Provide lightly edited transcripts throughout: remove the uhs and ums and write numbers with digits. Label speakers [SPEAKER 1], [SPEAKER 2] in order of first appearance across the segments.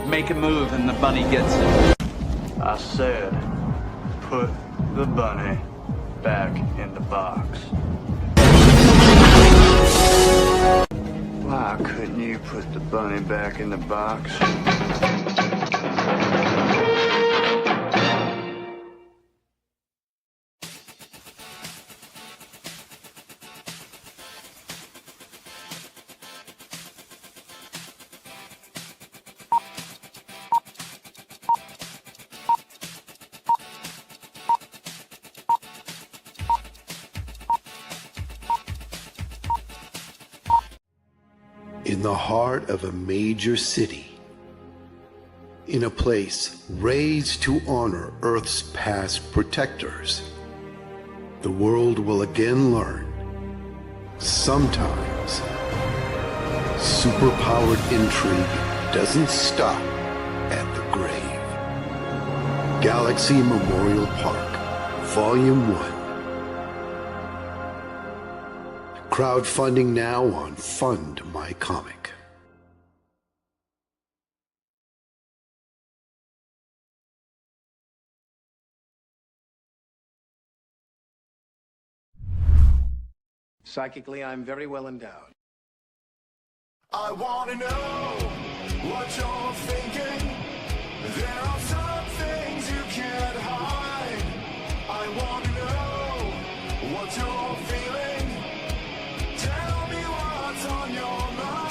[SPEAKER 1] make a move and the bunny gets it.
[SPEAKER 2] I said, put the bunny back in the box. Why couldn't you put the bunny back in the box?
[SPEAKER 3] In the heart of a major city, in a place raised to honor Earth's past protectors, the world will again learn, sometimes, superpowered intrigue doesn't stop at the grave. Galaxy Memorial Park, Volume 1. Crowdfunding now on Fund My Comic.
[SPEAKER 4] Psychically, I'm very well endowed.
[SPEAKER 5] I want to know what you're thinking. There are some things you can't hide. I want to know what you're feeling. Tell me what's on your mind.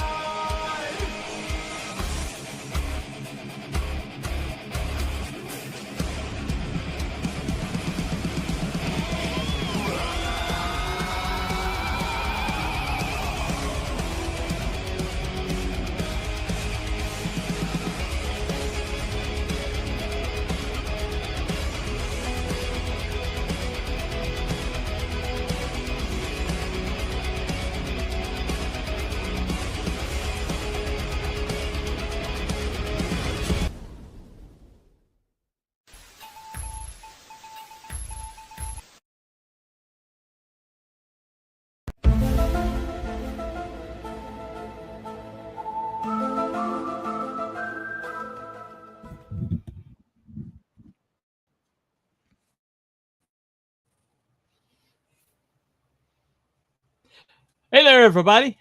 [SPEAKER 6] Hey there, everybody.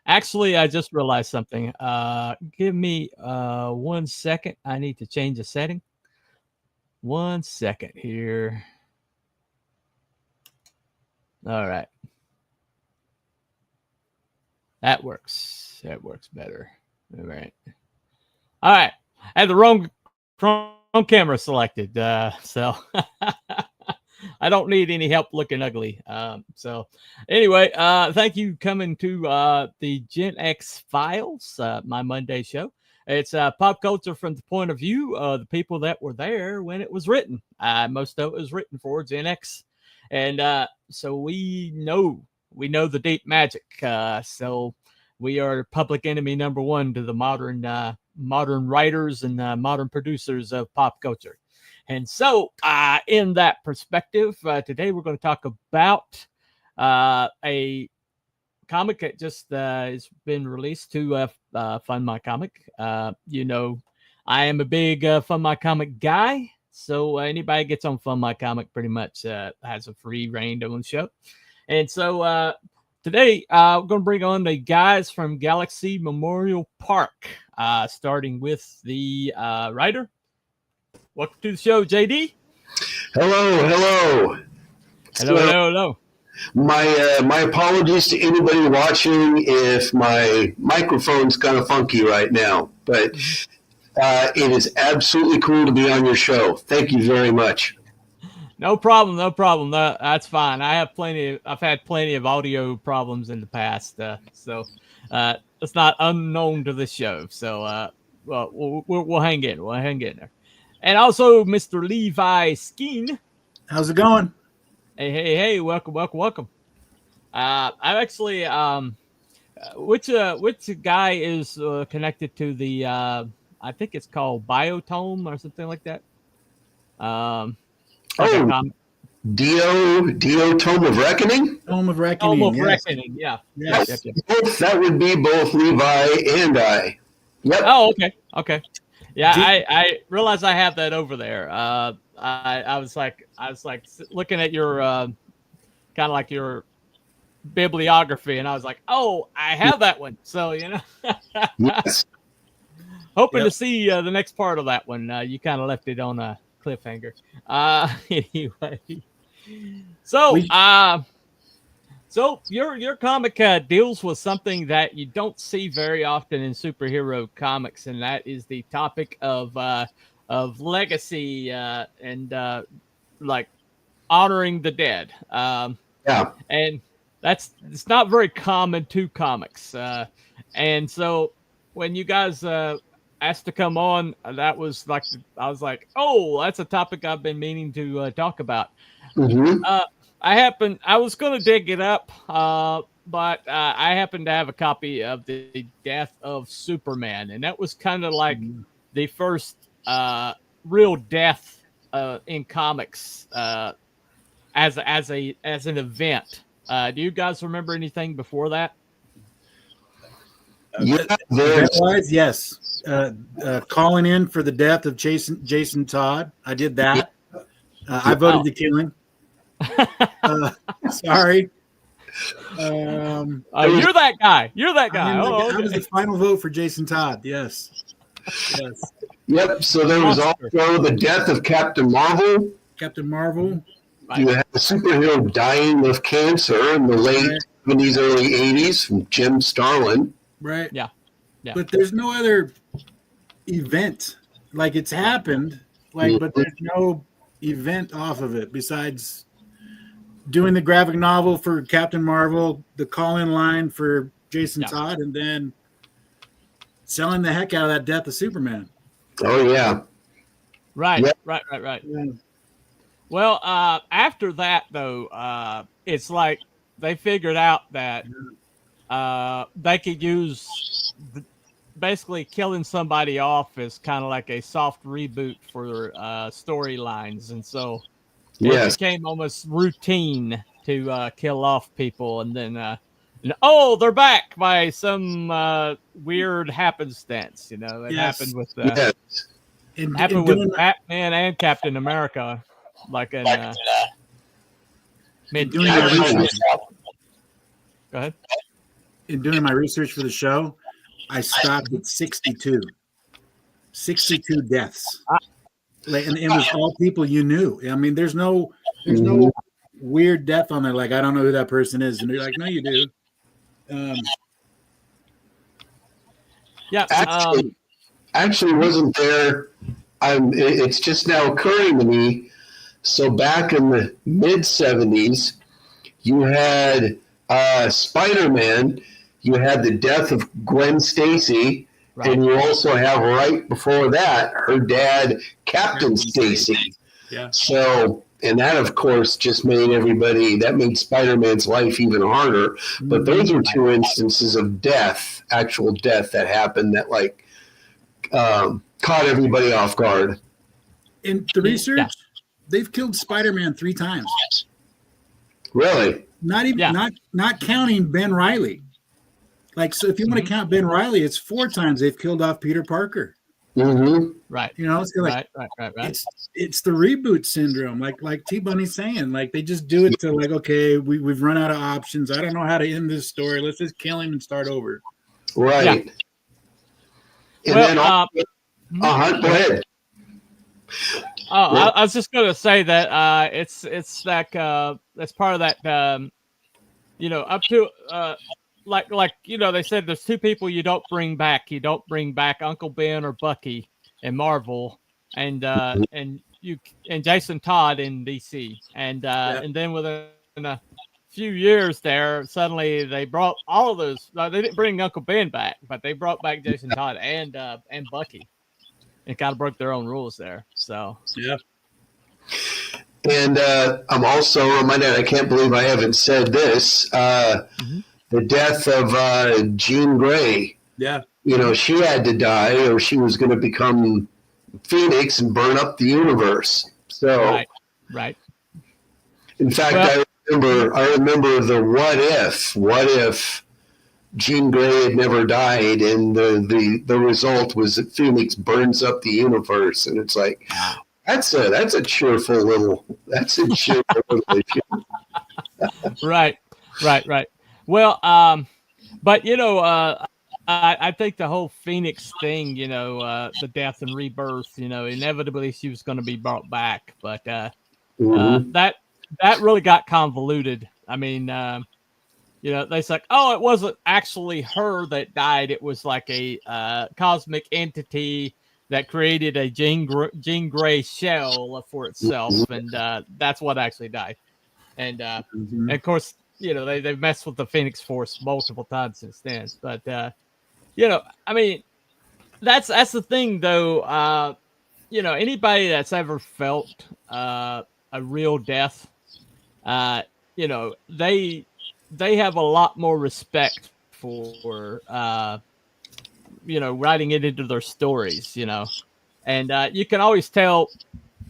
[SPEAKER 6] Actually, I just realized something. Give me 1 second. I need to change a setting. 1 second here. All right. That works. That works better. All right. All right. I had the wrong camera selected. So I don't need any help looking ugly. So anyway, thank you coming to the Gen X Files, my Monday show. It's pop culture from the point of view of the people that were there when it was written. Most of it was written for Gen X. And so we know the deep magic. So we are public enemy number one to the modern writers and modern producers of pop culture. And so in that perspective, today we're going to talk about a comic that just has been released to Fund My Comic. You know, I am a big Fund My Comic guy. So anybody gets on Fund My Comic pretty much has a free reign on the show. And so today we're going to bring on the guys from Galaxy Memorial Park, starting with the writer. Welcome to the show, JD.
[SPEAKER 3] Hello.
[SPEAKER 6] Hello.
[SPEAKER 3] My apologies to anybody watching if my microphone's kind of funky right now, but it is absolutely cool to be on your show. Thank you very much.
[SPEAKER 6] No problem. That's fine. I've had plenty of audio problems in the past, so it's not unknown to this show. So we'll hang in. We'll hang in there. And also, Mr. Levi Skeen.
[SPEAKER 7] How's it going?
[SPEAKER 6] Hey! Welcome. I actually, which guy is connected to the? I think it's called Biotome or something like that.
[SPEAKER 3] Dio Tome of Reckoning.
[SPEAKER 7] Tome of Reckoning.
[SPEAKER 6] Tome of Reckoning. Yeah.
[SPEAKER 3] Yes. That would be both Levi and I. Yep.
[SPEAKER 6] Oh, okay. Yeah, I realized I have that over there. I was like looking at your kind of like your bibliography, and I was like, oh, I have that one. So
[SPEAKER 3] Yes.
[SPEAKER 6] hoping
[SPEAKER 4] Yep.
[SPEAKER 6] to see the next part of that one. You kind of left it on a cliffhanger. Anyway, so
[SPEAKER 4] We-
[SPEAKER 6] so your comic deals with something that you don't see very often in superhero comics, and that is the topic of legacy and like honoring the dead.
[SPEAKER 3] Yeah.
[SPEAKER 6] And it's not very common to comics. And so when you guys asked to come on, that was like I was like, oh, that's a topic I've been meaning to talk about.
[SPEAKER 3] Hmm.
[SPEAKER 6] I was going to dig it up, but I happened to have a copy of the Death of Superman, and that was kind of like the first real death in comics as an event. Do you guys remember anything before that?
[SPEAKER 3] Yeah, there's,
[SPEAKER 4] Event-wise, yes. Calling in for the death of Jason Todd. I did that. I voted to kill him. Sorry.
[SPEAKER 6] You're that guy. You're that guy.
[SPEAKER 4] I was the final vote for Jason Todd. Yes. Yes.
[SPEAKER 3] yep. So there was also the death of Captain Marvel.
[SPEAKER 4] Captain Marvel.
[SPEAKER 3] You had a superhero dying of cancer in the late 70s, early 80s from Jim Starlin.
[SPEAKER 4] Right.
[SPEAKER 6] Yeah.
[SPEAKER 4] But there's no other event. Like it's happened, but there's no event off of it besides doing the graphic novel for Captain Marvel, the call-in line for Jason Todd, and then selling the heck out of that Death of Superman.
[SPEAKER 3] Oh, yeah.
[SPEAKER 6] Right.
[SPEAKER 3] Yep.
[SPEAKER 6] Right.
[SPEAKER 4] Yeah.
[SPEAKER 6] Well, after that though, it's like they figured out that they could use basically killing somebody off as kind of like a soft reboot for storylines, and so it became almost routine to kill off people, and then they're back by some weird happenstance. That happened with Batman and Captain America, like in mid.
[SPEAKER 4] Doing my research.
[SPEAKER 6] Go ahead.
[SPEAKER 4] In doing my research for the show, I stopped at 62. 62 deaths. And it was all people you knew. I mean, there's no weird death on there. Like, I don't know who that person is. And they're like, no, you do.
[SPEAKER 3] Actually wasn't there. It's just now occurring to me. So back in the mid 70s, you had Spider-Man, you had the death of Gwen Stacy, and you also have right before that her dad, Captain Stacy.
[SPEAKER 4] Yeah.
[SPEAKER 3] So, and that of course just made made Spider-Man's life even harder. But those are two instances of death, actual death that happened that caught everybody off guard.
[SPEAKER 4] In the research, they've killed Spider-Man 3 times.
[SPEAKER 3] Really?
[SPEAKER 4] Not even not counting Ben Reilly. Like, so if you want to count Ben Reilly, it's 4 times they've killed off Peter Parker.
[SPEAKER 3] Mm-hmm.
[SPEAKER 6] Right.
[SPEAKER 4] It's like
[SPEAKER 6] right.
[SPEAKER 4] It's the reboot syndrome, like T Bunny's saying. Like they just do it to like, okay, we've run out of options. I don't know how to end this story. Let's just kill him and start over.
[SPEAKER 3] Right.
[SPEAKER 6] Yeah.
[SPEAKER 3] And go ahead.
[SPEAKER 6] I was just going to say that it's like that's part of that up to like they said there's 2 people you don't bring back. You don't bring back Uncle Ben or Bucky in Marvel, and Jason Todd in DC, and then within a few years there, suddenly they brought all of those. They didn't bring Uncle Ben back, but they brought back Jason Todd and Bucky. It kind of broke their own rules there. So
[SPEAKER 4] yeah.
[SPEAKER 3] And I'm also reminded, I can't believe I haven't said this, the death of Jean Grey.
[SPEAKER 4] Yeah.
[SPEAKER 3] She had to die or she was going to become Phoenix and burn up the universe. So,
[SPEAKER 6] right.
[SPEAKER 3] In fact, I remember the what if Jean Grey had never died, and the result was that Phoenix burns up the universe, and it's like that's a cheerful little issue.
[SPEAKER 6] Right. Well, but I think the whole Phoenix thing, the death and rebirth, inevitably she was going to be brought back, but that really got convoluted. I mean, they said, oh, it wasn't actually her that died. It was like a cosmic entity that created a Jean Grey shell for itself, and that's what actually died. And of course, they've messed with the Phoenix Force multiple times since then. But I mean, that's the thing, though. Anybody that's ever felt a real death, they have a lot more respect for writing it into their stories. And you can always tell.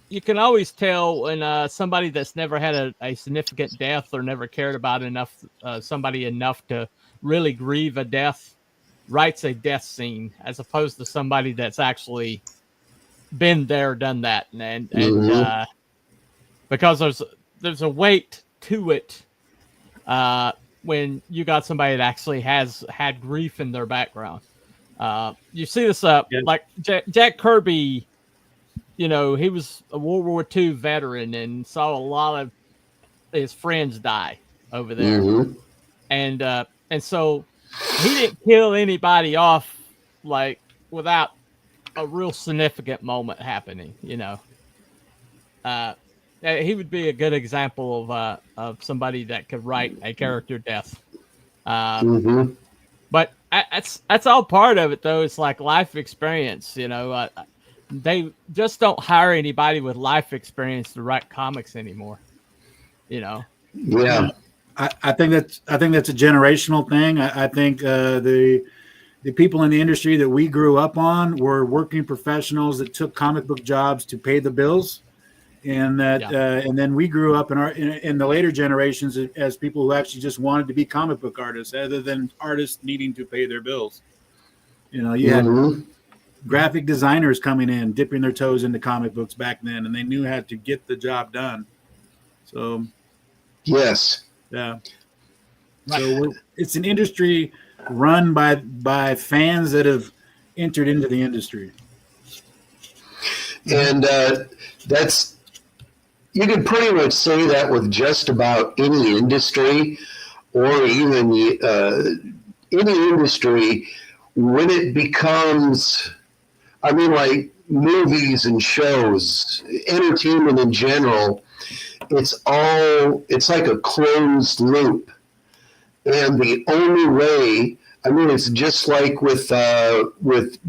[SPEAKER 6] You can always tell when somebody that's never had a significant death or never cared about somebody enough to really grieve a death writes a death scene, as opposed to somebody that's actually been there, done that, and because there's a weight to it when you got somebody that actually has had grief in their background. You see this like Jack Kirby. He was a World War II veteran and saw a lot of his friends die over there. And so he didn't kill anybody off like without a real significant moment happening, He would be a good example of somebody that could write a character death. But that's all part of it, though. It's like life experience, they just don't hire anybody with life experience to write comics anymore.
[SPEAKER 3] Yeah.
[SPEAKER 4] I think that's a generational thing. I think the people in the industry that we grew up on were working professionals that took comic book jobs to pay the bills, and and then we grew up in the later generations as people who actually just wanted to be comic book artists, other than artists needing to pay their bills. You had graphic designers coming in, dipping their toes into comic books back then, and they knew how to get the job done. So,
[SPEAKER 3] yes,
[SPEAKER 4] yeah. So it's an industry run by fans that have entered into the industry,
[SPEAKER 3] and you can pretty much say that with just about any industry, or even any industry when it becomes. I mean, like movies and shows, entertainment in general, it's like a closed loop. And the only way, I mean, it's just like with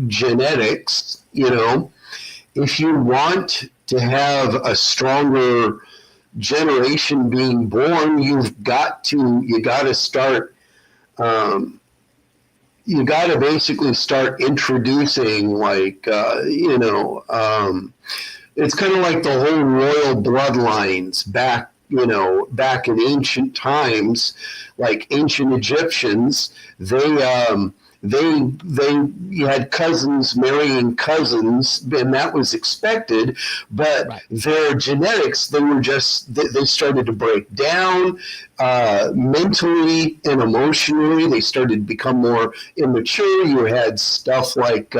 [SPEAKER 3] genetics, if you want to have a stronger generation being born, you got to start, you got to basically start introducing it's kind of like the whole royal bloodlines back in ancient times, like ancient Egyptians, you had cousins marrying cousins, and that was expected, but their genetics, they started to break down mentally and emotionally. They started to become more immature. You had stuff like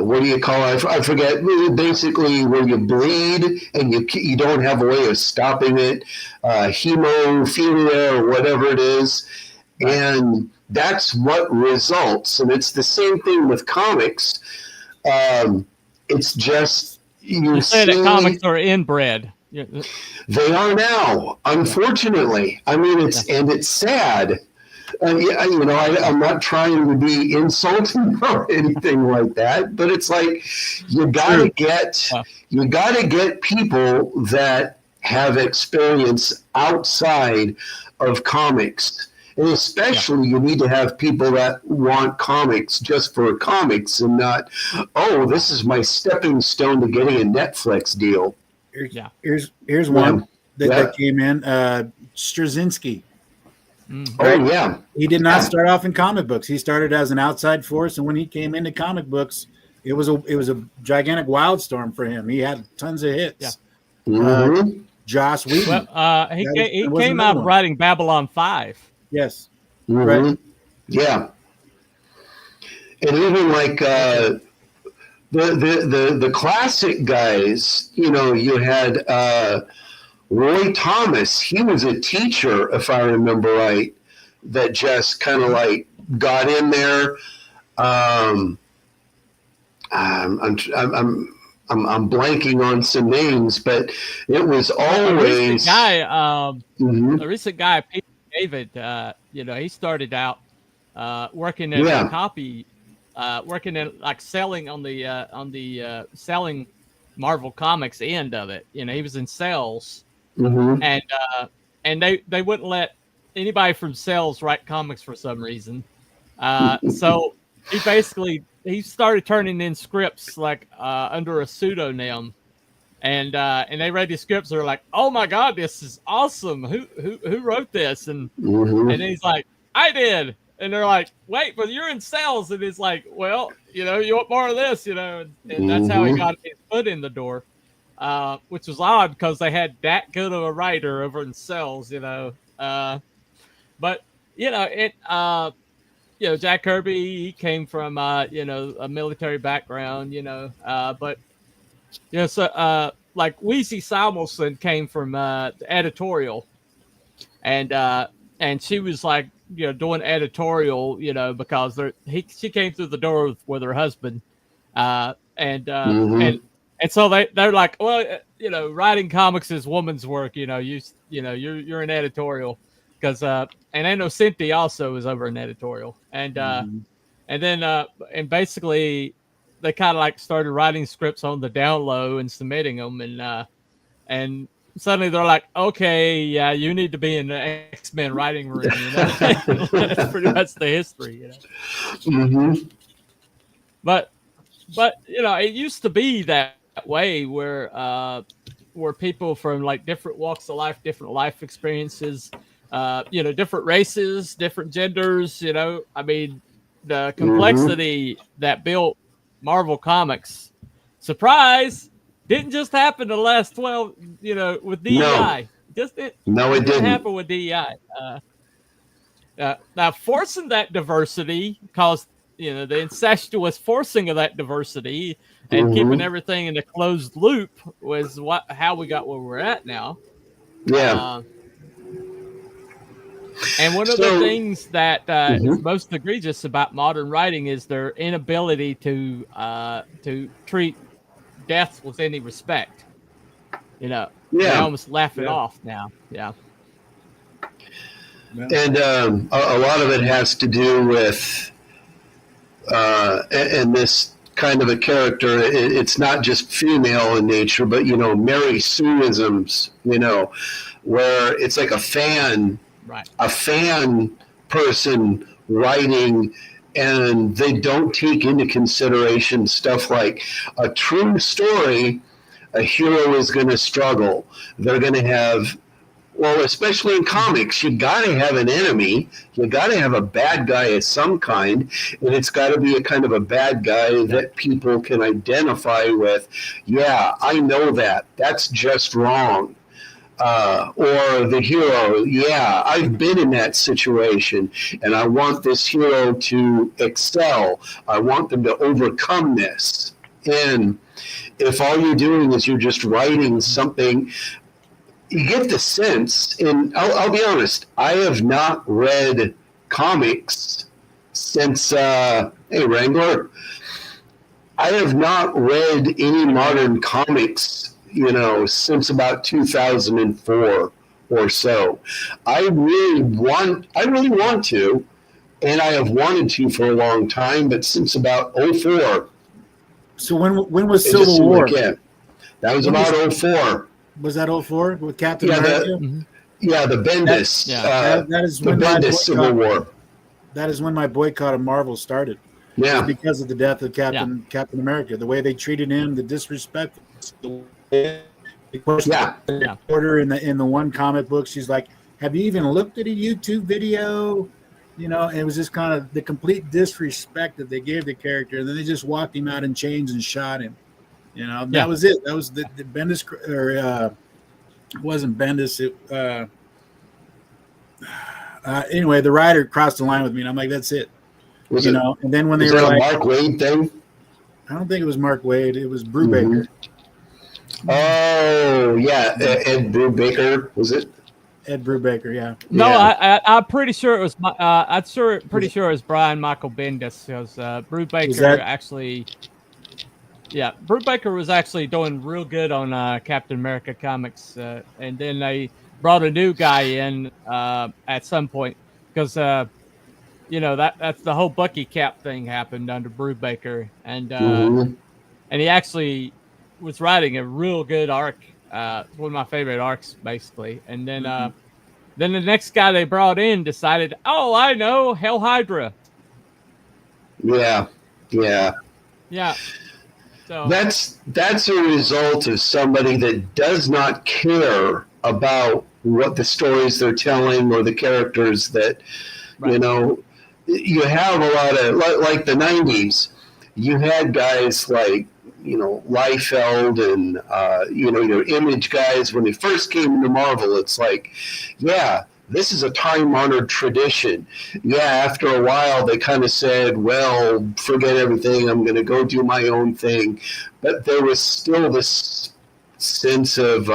[SPEAKER 3] what do you call it? I forget. Basically, where you bleed and you don't have a way of stopping it, hemophilia or whatever it is, and that's what results. And it's the same thing with comics. It's just
[SPEAKER 6] you say that comics are inbred.
[SPEAKER 3] They are now, unfortunately. I mean, it's sad. I'm not trying to be insulting or anything like that, but it's like you gotta get people that have experience outside of comics, and especially you need to have people that want comics just for comics and not, this is my stepping stone to getting a Netflix deal.
[SPEAKER 4] Here's one that came in. Straczynski.
[SPEAKER 7] Oh yeah.
[SPEAKER 4] He did not start off in comic books. He started as an outside force, and when he came into comic books, it was a gigantic wildstorm for him. He had tons of hits.
[SPEAKER 7] Mhm.
[SPEAKER 4] Joss Whedon.
[SPEAKER 6] Well, he came out writing Babylon 5.
[SPEAKER 4] Yes.
[SPEAKER 7] Mhm.
[SPEAKER 4] Right.
[SPEAKER 7] Yeah. And even like the classic guys, you know, you had Roy Thomas. He was a teacher, if I remember right, that just kind of like got in there. I'm blanking on some names, but it was always
[SPEAKER 6] A recent guy, Peter David. You know, he started out working in a copy, working in like selling on the selling Marvel Comics end of it. You know, he was in sales, and they wouldn't let anybody from sales write comics for some reason. So he started turning in scripts like under a pseudonym, and they read his scripts. They're like, "Oh my God, this is awesome! Who wrote this?" And and he's like, "I did." And they're like, "Wait, but you're in sales." And he's like, "Well, you know, you want more of this, you know?" And that's how he got his foot in the door, which was odd because they had that good of a writer over in sales, you know. But you know it. You know, Jack Kirby, he came from, you know, a military background, you know, but, you know, so, like, Weezy Samuelson came from editorial, and she was, like, you know, doing editorial, you know, because she came through the door with her husband, and so they're like, well, you know, writing comics is woman's work, you know, you're an editorial. Because and I know Cynthia also is over in editorial, and then basically they kind of like started writing scripts on the down low and submitting them, and suddenly they're like, okay, yeah, you need to be in the X-Men writing room, you know. That's pretty much the history, you know. But you know, it used to be that way where people from like different walks of life, different life experiences. You know, different races, different genders, you know, I mean, the complexity that built Marvel Comics, surprise, didn't just happen the last 12, you know, with DEI. It didn't happen with DEI. Now, forcing that diversity caused, you know, the incestuous forcing of that diversity and keeping everything in a closed loop was how we got where we're at now.
[SPEAKER 7] Yeah.
[SPEAKER 6] And one of the things that is most egregious about modern writing is their inability to treat death with any respect. You know, they almost laugh it off now. Yeah.
[SPEAKER 7] And a lot of it has to do with, and this kind of a character, it's not just female in nature, but, you know, Mary Sue-isms, you know, where it's like a fan person writing, and they don't take into consideration stuff like a true story. A hero is going to struggle. They're going to have, well, especially in comics, you got to have an enemy. You got to have a bad guy of some kind, and it's got to be a kind of a bad guy that people can identify with. Yeah, I know that. That's just wrong. Or the hero, yeah, I've been in that situation, and I want this hero to excel. I want them to overcome this. And if all you're doing is you're just writing something, you get the sense, and I'll be honest, I have not read comics since, hey, Wrangler, I have not read any modern comics, you know, since about 2004 or so. I really want to, and I have wanted to for a long time, but since about 04.
[SPEAKER 4] So when was Civil War?
[SPEAKER 7] That was about 04.
[SPEAKER 4] Was that 04 with Captain America?
[SPEAKER 7] The Bendis.
[SPEAKER 4] That is
[SPEAKER 7] the
[SPEAKER 4] when
[SPEAKER 7] Bendis Civil War.
[SPEAKER 4] That is when my boycott of Marvel started.
[SPEAKER 7] Yeah,
[SPEAKER 4] because of the death of Captain America, the way they treated him, the disrespect. Order in the one comic book, she's like, have you even looked at a YouTube video? You know, it was just kind of the complete disrespect that they gave the character. And then they just walked him out in chains and shot him. You know,
[SPEAKER 6] Yeah.
[SPEAKER 4] that was it. That was the Bendis, or it wasn't Bendis. Anyway, the writer crossed the line with me, and I'm like, that's it.
[SPEAKER 7] Was
[SPEAKER 4] you
[SPEAKER 7] it,
[SPEAKER 4] know, and then when they
[SPEAKER 7] was
[SPEAKER 4] were
[SPEAKER 7] that a
[SPEAKER 4] like,
[SPEAKER 7] Mark Wade thing?
[SPEAKER 4] I don't think it was Mark Wade. It was Brubaker.
[SPEAKER 7] Oh, yeah. Ed Brubaker, was it?
[SPEAKER 4] Ed Brubaker, yeah.
[SPEAKER 6] No,
[SPEAKER 7] Yeah.
[SPEAKER 6] I'm pretty sure it was. Pretty sure it was Brian Michael Bendis, because Brubaker actually. Yeah, Brubaker was actually doing real good on Captain America comics, and then they brought a new guy in at some point because you know that's the whole Bucky Cap thing happened under Brubaker, and he actually was writing a real good arc. One of my favorite arcs, basically, and then then the next guy they brought in decided, oh, I know, Hell Hydra.
[SPEAKER 7] Yeah.
[SPEAKER 6] Yeah. So
[SPEAKER 7] That's a result of somebody that does not care about what the stories they're telling or the characters that, you know, you have a lot of, like the 90s, you had guys like, you know, Liefeld and, you know, your Image guys. When they first came into Marvel, it's like, yeah, this is a time-honored tradition. Yeah, after a while, they kind of said, well, forget everything. I'm going to go do my own thing. But there was still this sense of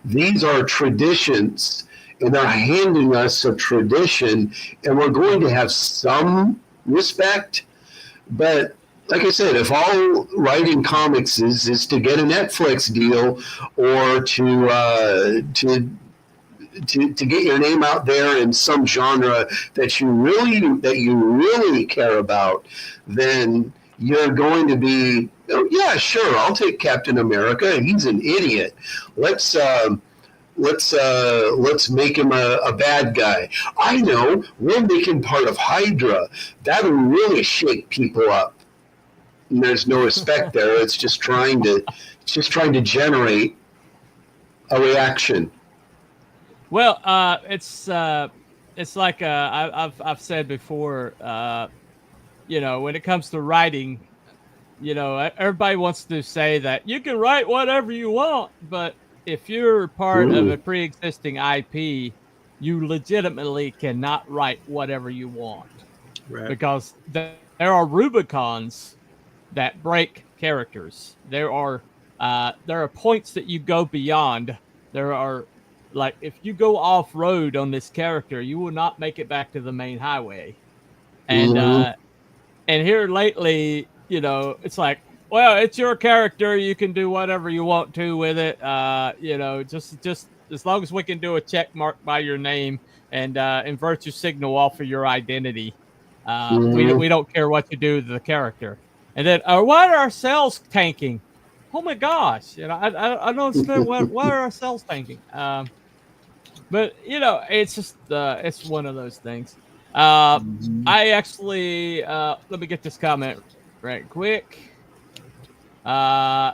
[SPEAKER 7] these are traditions, and they're handing us a tradition, and we're going to have some respect. But like I said, if all writing comics is to get a Netflix deal or to get your name out there in some genre that you really care about, then you're going to be, oh, yeah, sure, I'll take Captain America. He's an idiot. Let's make him a bad guy. I know, we'll make him part of Hydra. That'll really shake people up. And there's no respect there. It's just trying to generate a reaction.
[SPEAKER 6] Well, it's like I've said before. You know, when it comes to writing, you know, everybody wants to say that you can write whatever you want, but if you're part of a pre-existing IP, you legitimately cannot write whatever you want, because there are Rubicons that break characters. There are points that you go beyond. There are, like, if you go off road on this character, you will not make it back to the main highway. And here lately, you know, it's like, well, it's your character. You can do whatever you want to with it. You know, just as long as we can do a check mark by your name and invert your signal off of your identity, we don't care what you do to the character. And then, why are our cells tanking? Oh my gosh! You know, I don't understand why are our cells tanking. But you know, it's just it's one of those things. I actually let me get this comment right quick. Yeah.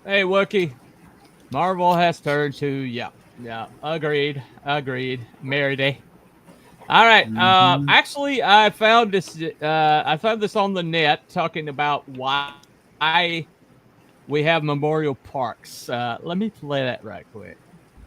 [SPEAKER 6] Hey, Wookie. Marvel has turned to yeah. Agreed. Merity. All right. Actually, I found this. I found this on the net talking about why we have memorial parks. Let me play that right quick.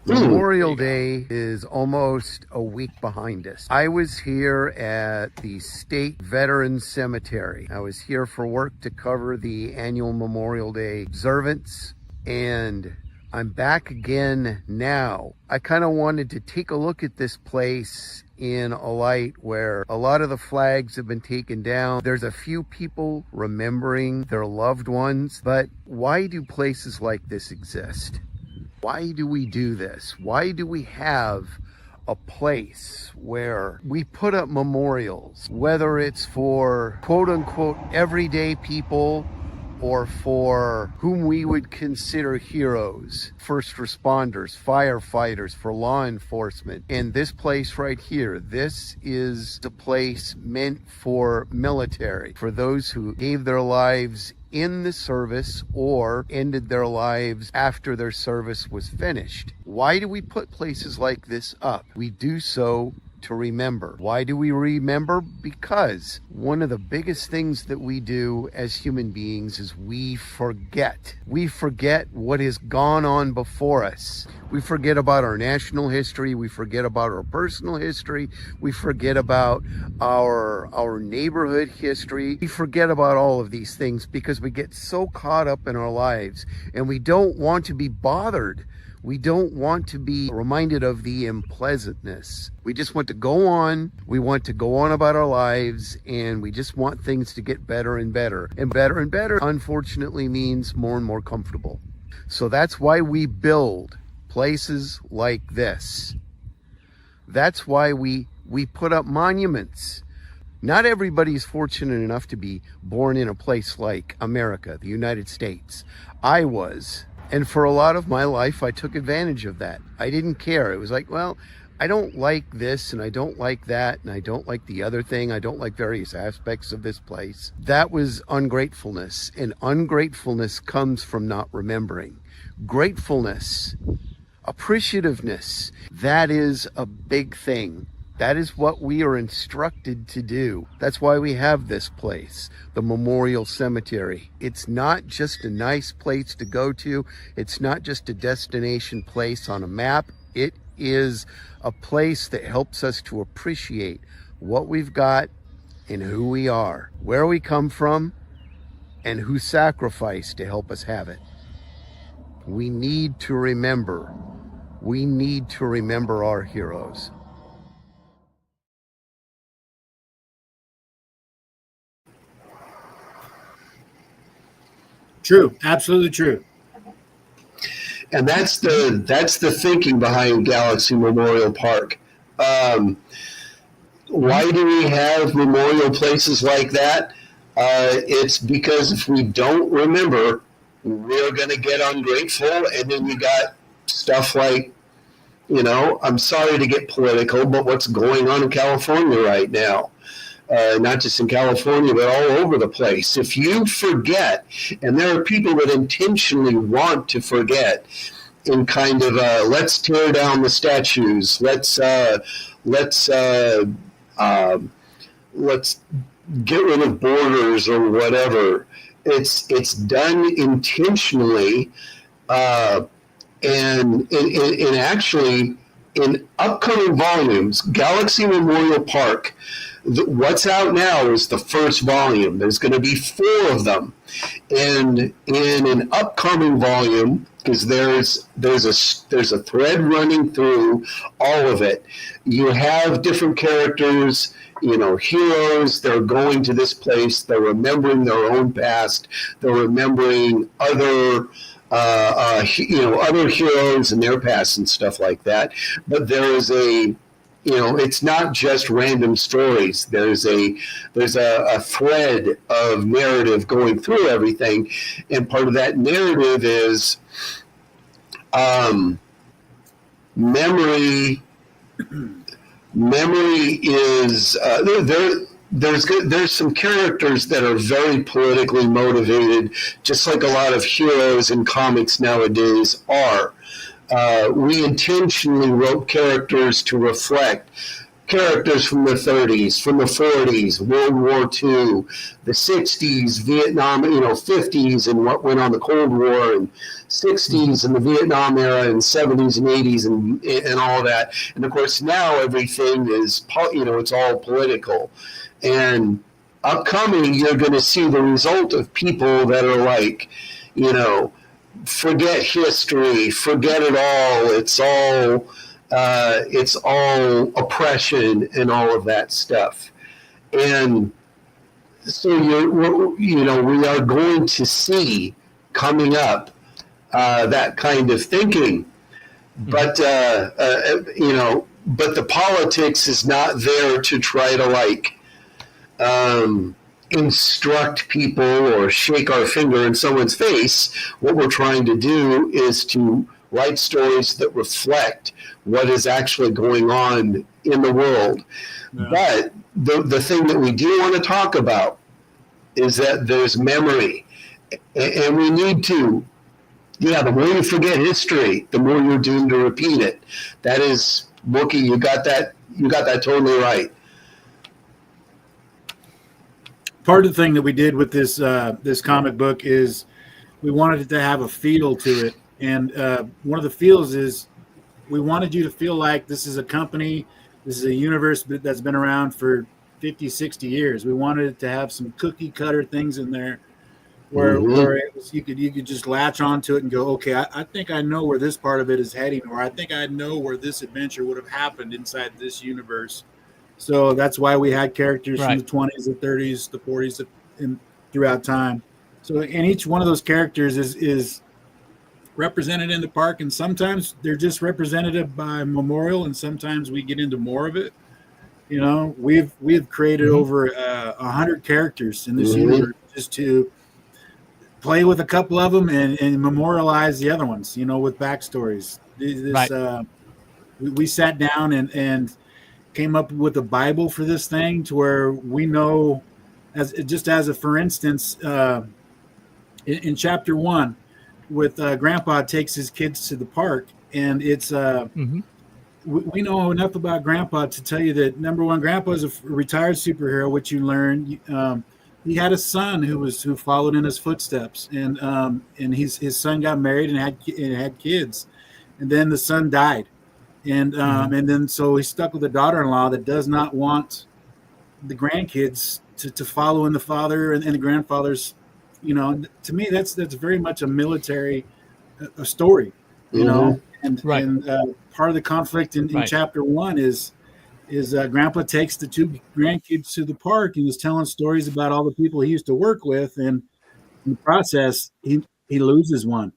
[SPEAKER 3] Memorial Day is almost a week behind us. I was here at the State Veterans Cemetery. I was here for work to cover the annual Memorial Day observance, and I'm back again now. I kind of wanted to take a look at this place in a light where a lot of the flags have been taken down. There's a few people remembering their loved ones, but why do places like this exist? Why do we do this? Why do we have a place where we put up memorials, whether it's for quote unquote everyday people or for whom we would consider heroes, first responders, firefighters, for law enforcement? And this place right here, this is a place meant for military, for those who gave their lives in the service or ended their lives after their service was finished. Why do we put places like this up? We do so to remember. Why do we remember? Because one of the biggest things that we do as human beings is we forget. We forget what has gone on before us. We forget about our national history. We forget about our personal history. We forget about our neighborhood history. We forget about all of these things because we get so caught up in our lives, and we don't want to be bothered. We don't want to be reminded of the unpleasantness. We just want to go on. We want to go on about our lives, and we just want things to get better and better. And better and better, unfortunately, means more and more comfortable. So that's why we build places like this. That's why we put up monuments. Not everybody's fortunate enough to be born in a place like America, the United States. I was. And for a lot of my life, I took advantage of that. I didn't care. It was like, well, I don't like this and I don't like that and I don't like the other thing. I don't like various aspects of this place. That was ungratefulness. And ungratefulness comes from not remembering. Gratefulness, appreciativeness, that is a big thing. That is what we are instructed to do. That's why we have this place, the Memorial Cemetery. It's not just a nice place to go to. It's not just a destination place on a map. It is a place that helps us to appreciate what we've got and who we are, where we come from, and who sacrificed to help us have it. We need to remember. We need to remember our heroes.
[SPEAKER 4] True, absolutely true.
[SPEAKER 7] And that's the thinking behind Galaxy Memorial Park. Why do we have memorial places like that? It's because if we don't remember, we're going to get ungrateful, and then you got stuff like, I'm sorry to get political, but what's going on in California right now? Not just in California, but all over the place. If you forget, and there are people that intentionally want to forget, in kind of let's tear down the statues, let's get rid of borders or whatever. It's done intentionally, and actually in upcoming volumes, Galaxy Memorial Park. What's out now is the first volume. There's going to be 4 of them, and in an upcoming volume, because there's a thread running through all of it. You have different characters, heroes. They're going to this place. They're remembering their own past. They're remembering other heroes and their past and stuff like that. But there is it's not just random stories. There's a thread of narrative going through everything, and part of that narrative is memory. Memory is there's some characters that are very politically motivated, just like a lot of heroes in comics nowadays are. We intentionally wrote characters to reflect characters from the 30s, from the 40s, World War II, the 60s, Vietnam, 50s, and what went on the Cold War, and 60s and the Vietnam era, and 70s and 80s, and all that. And of course, now everything is, it's all political. And upcoming, you're going to see the result of people that are like, forget history, forget it all. It's all oppression and all of that stuff. And so we are going to see coming up that kind of thinking, but but the politics is not there to try to instruct people or shake our finger in someone's face. What we're trying to do is to write stories that reflect what is actually going on in the world. Yeah. But the thing that we do want to talk about is that there's memory, And we need to. Yeah, the more you forget history, the more you're doomed to repeat it. That is, Wookie, you got that. You got that totally right.
[SPEAKER 4] Part of the thing that we did with this comic book is we wanted it to have a feel to it, and one of the feels is we wanted you to feel like this is a company, this is a universe that's been around for 50, 60 years. We wanted it to have some cookie cutter things in there where it was, you could just latch onto it and go, okay, I think I know where this part of it is heading, or I think I know where this adventure would have happened inside this universe. So that's why we had characters from the 20s, the 30s, the 40s, and throughout time. So, and each one of those characters is represented in the park, and sometimes they're just represented by memorial, and sometimes we get into more of it. You know, we've created over 100 characters in this universe just to play with a couple of them and memorialize the other ones. You know, with backstories. We sat down and came up with a Bible for this thing to where we know, as a for instance, in chapter 1, with Grandpa takes his kids to the park, and it's we know enough about Grandpa to tell you that, number one, Grandpa is a retired superhero, which you learn. He had a son who followed in his footsteps, and his son got married and had kids, and then the son died. And then so he's stuck with a daughter-in-law that does not want the grandkids to follow in the father and the grandfather's. You know, to me, that's very much a military a story. You know, and part of the conflict in chapter 1 is Grandpa takes the 2 grandkids to the park and is telling stories about all the people he used to work with, and in the process he loses one,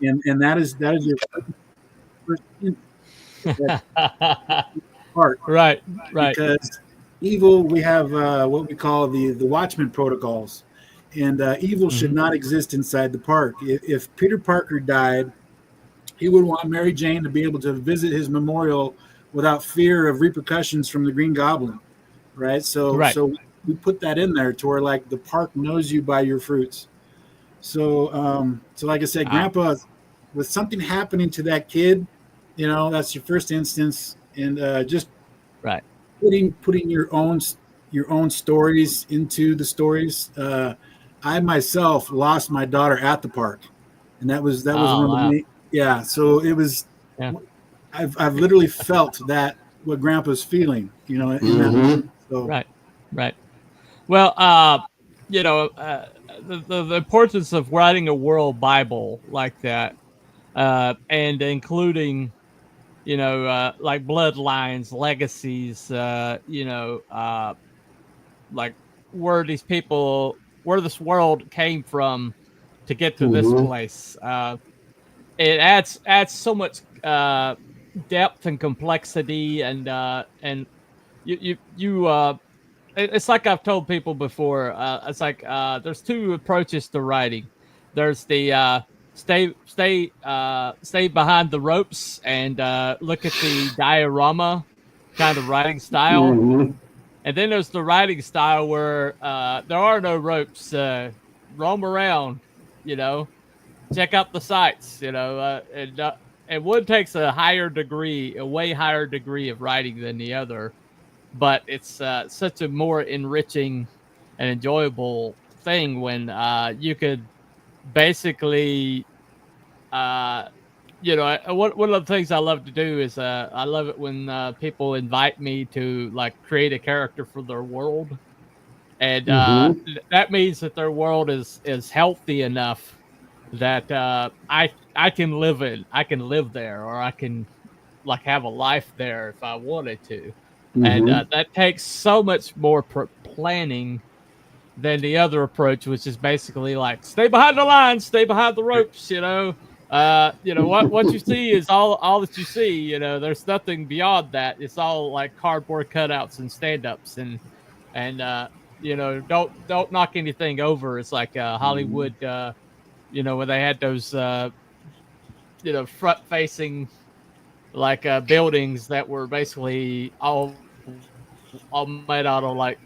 [SPEAKER 4] and that is your first part,
[SPEAKER 6] right.
[SPEAKER 4] Because evil, we have what we call the Watchman protocols, and evil should not exist inside the park. If Peter Parker died, he would want Mary Jane to be able to visit his memorial without fear of repercussions from the Green Goblin, right? So we put that in there to where, like, the park knows you by your fruits. So like I said, Grandpa, with something happening to that kid, you know, that's your first instance, and just putting your own stories into the stories. I myself lost my daughter at the park, and that was one of the main. Yeah, so it was. Yeah. I've literally felt that what Grandpa's feeling, you know. In that, so.
[SPEAKER 6] Right. Well, you know, the importance of writing a world Bible like that, and including, you know, like bloodlines, legacies, you know, like where this world came from to get to this place. It adds so much depth and complexity, and you it's like I've told people before. It's like there's 2 approaches to writing. There's the stay behind the ropes and look at the diorama kind of writing style, and then there's the writing style where there are no ropes. Roam around, you know. Check out the sites, you know, and one takes a way higher degree of writing than the other, but it's such a more enriching and enjoyable thing when you could basically, you know, one of the things I love to do is I love it when people invite me to, like, create a character for their world, and that means that their world is healthy enough that I can live there, or I can, like, have a life there if I wanted to, and that takes so much more planning than the other approach, which is basically like, stay behind the lines, stay behind the ropes, you know. You know, what you see is all that you see. You know, there's nothing beyond that. It's all like cardboard cutouts and stand-ups, and you know, don't knock anything over. It's like Hollywood. You know, when they had those, you know, front-facing, like, buildings that were basically all made out of, like,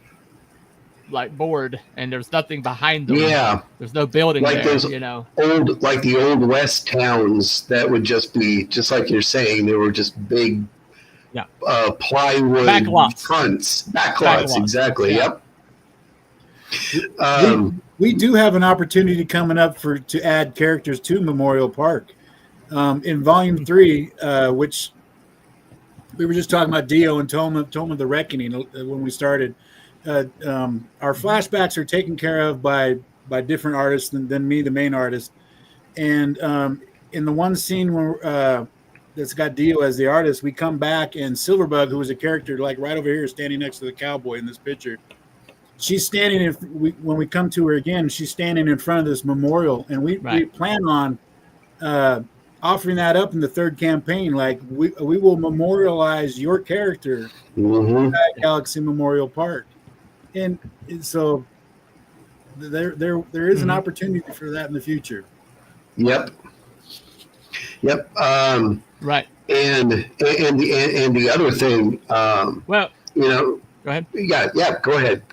[SPEAKER 6] like board, and there's nothing behind them.
[SPEAKER 7] Yeah,
[SPEAKER 6] There's no building
[SPEAKER 7] like
[SPEAKER 6] there.
[SPEAKER 7] those like the old West towns that would just be just like you're saying. They were just big, plywood
[SPEAKER 6] Backlots.
[SPEAKER 7] fronts, backlots. Exactly.
[SPEAKER 6] Yeah.
[SPEAKER 7] Yep.
[SPEAKER 4] We do have an opportunity coming up to add characters to Memorial Park in Volume 3, which we were just talking about Dio and Toma the Reckoning when we started. Our flashbacks are taken care of by different artists than me, the main artist. And in the one scene where that's got Dio as the artist, we come back and Silverbug, who was a character like right over here, standing next to the cowboy in this picture. She's standing when we come to her again, she's standing in front of this memorial, and we plan on offering that up in the third campaign. Like we will memorialize your character at Galaxy Memorial Park, and so there is an opportunity for that in the future.
[SPEAKER 7] Yep.
[SPEAKER 6] Right.
[SPEAKER 7] And the other thing,
[SPEAKER 6] well,
[SPEAKER 7] go
[SPEAKER 6] ahead.
[SPEAKER 7] Yeah. Go ahead.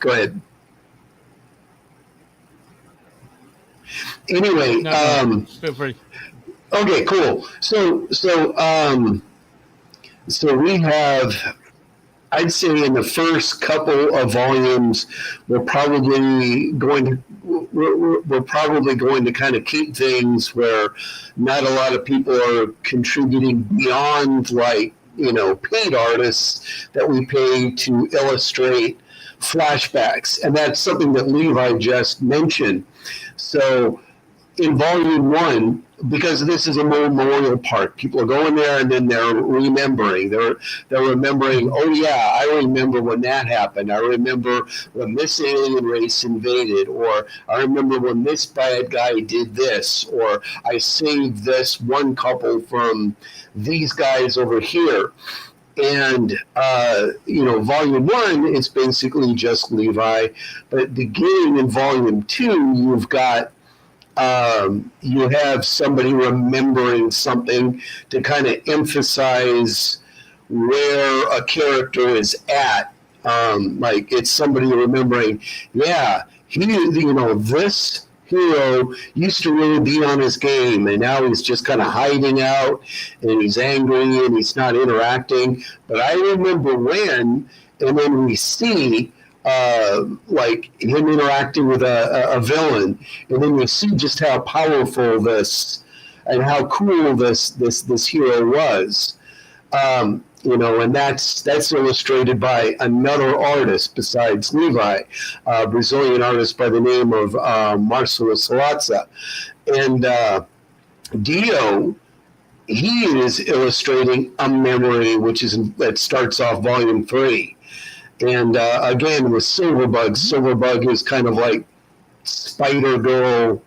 [SPEAKER 7] Anyway,
[SPEAKER 6] feel free.
[SPEAKER 7] Okay, cool. So we have, I'd say in the first couple of volumes, we're probably going to kind of keep things where not a lot of people are contributing beyond paid artists that we pay to illustrate flashbacks. And that's something that Levi just mentioned. So in Volume 1, because this is a memorial park, people are going there and then they're remembering. They're remembering, oh yeah, I remember when that happened. I remember when this alien race invaded, or I remember when this bad guy did this, or I saved this one couple from these guys over here. And, Volume 1 is basically just Levi. But beginning in Volume 2, you've got you have somebody remembering something to kind of emphasize where a character is at. Like it's somebody remembering, this hero used to really be on his game, and now he's just kind of hiding out, and he's angry, and he's not interacting. But I remember when, and then we see like him interacting with a villain, and then you see just how powerful this and how cool this hero was. And that's illustrated by another artist besides Levi, a Brazilian artist by the name of Marcelo Salazza. And Dio, he is illustrating a memory, that starts off Volume 3. And again, with Silverbug is kind of like Spider Girl,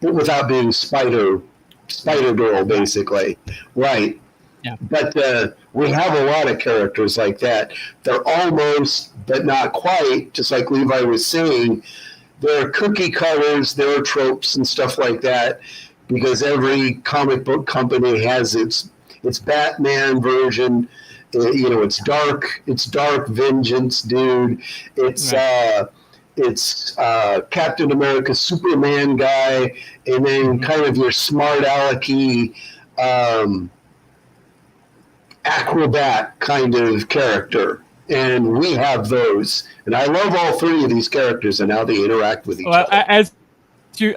[SPEAKER 7] but without being Spider Girl, basically. Right.
[SPEAKER 6] Yeah.
[SPEAKER 7] But we have a lot of characters like that. They're almost, but not quite, just like Levi was saying, there are cookie cutters, there are tropes and stuff like that, because every comic book company has its Batman version. It's dark vengeance, dude. It's Captain America, Superman guy, and then kind of your smart alecky acrobat kind of character. And we have those. And I love all three of these characters and how they interact with each other.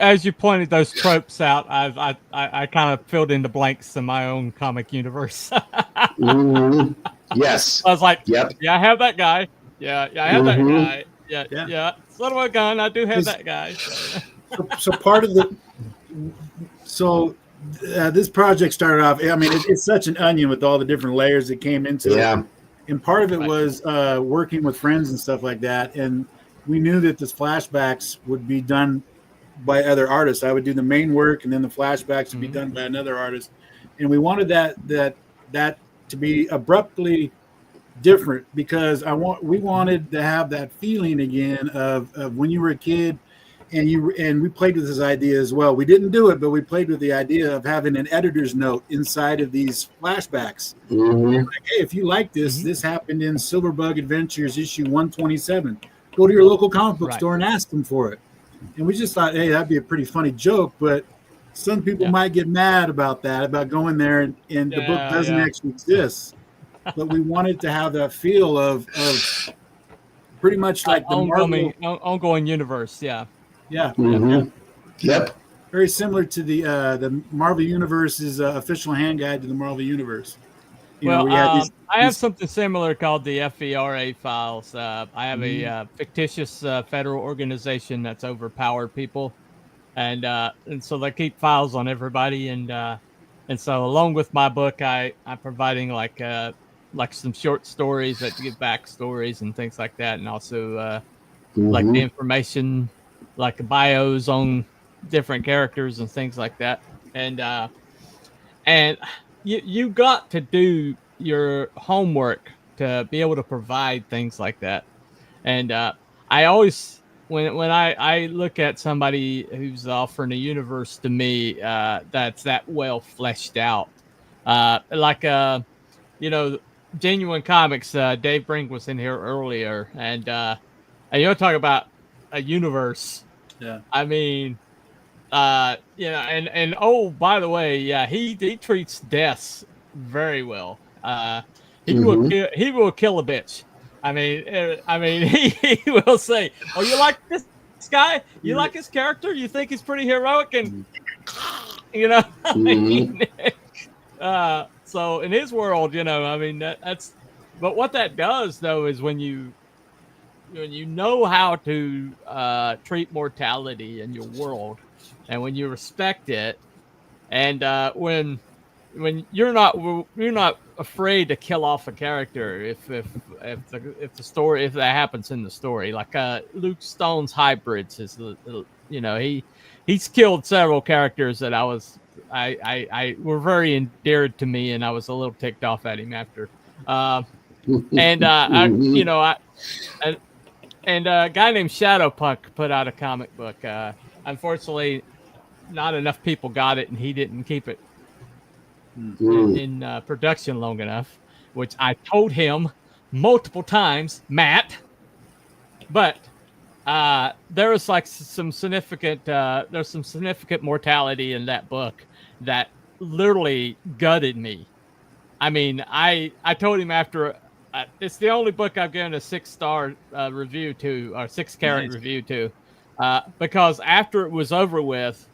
[SPEAKER 6] As you pointed those tropes out, I kind of filled in the blanks in my own comic universe.
[SPEAKER 7] Mm-hmm. Yes.
[SPEAKER 6] I was like,
[SPEAKER 7] yep.
[SPEAKER 6] Yeah, I have that guy. Yeah, I have that guy. Yeah. Son of a gun, I do have that guy.
[SPEAKER 4] So part of this project started off. I mean, it's such an onion with all the different layers that came into it. And part of it was working with friends and stuff like that. And we knew that this flashbacks would be done by other artists. I would do the main work, and then the flashbacks would be done by another artist. And we wanted that to be abruptly different, because we wanted to have that feeling again of when you were a kid, and we played with this idea as well. We didn't do it, but we played with the idea of having an editor's note inside of these flashbacks. Like, hey, if you like this, this happened in Silverbug Adventures issue 127. Go to your local comic book
[SPEAKER 6] Right.
[SPEAKER 4] store and ask them for it. And we just thought, hey, that'd be a pretty funny joke, but some people might get mad about that, about going there and the book doesn't actually exist. But we wanted to have that feel of pretty much like the Marvel,
[SPEAKER 6] ongoing universe. Yeah.
[SPEAKER 4] yeah,
[SPEAKER 7] Mhm. Yep.
[SPEAKER 4] very similar to the Marvel Universe's official hand guide to the Marvel Universe. You know,
[SPEAKER 6] Well,
[SPEAKER 4] we had
[SPEAKER 6] I have something similar called the FERA files. I have a fictitious federal organization that's overpowered people, and so they keep files on everybody, and so along with my book, I'm providing like some short stories that give backstories and things like that, and also like the information, like the bios on different characters and things like that, and you got to do your homework to be able to provide things like that. And I always when I look at somebody who's offering a universe to me that's that well fleshed out, like you know, Genuine Comics, Dave Brink was in here earlier, and you're talking about a universe.
[SPEAKER 4] Yeah.
[SPEAKER 6] I mean, you know, and oh, by the way, yeah, he treats deaths very well. He will kill a bitch. I mean, he will say, "Oh, you like this guy? You like his character? You think he's pretty heroic?" And you know, I mean, so in his world, you know, I mean, that's. But what that does, though, is when you know how to treat mortality in your world, and when you respect it, and when you're not afraid to kill off a character if the story, if that happens in the story, like Luke Stone's Hybrids is you know, he's killed several characters that I were very endeared to me, and I was a little ticked off at him after. And a guy named Shadowpunk put out a comic book. Unfortunately, not enough people got it, and he didn't keep it in production long enough, which I told him multiple times, Matt. But there was like some significant mortality in that book that literally gutted me. I mean, I told him after. It's the only book I've given a 6-star review to, or 6-carat review to, because after it was over with,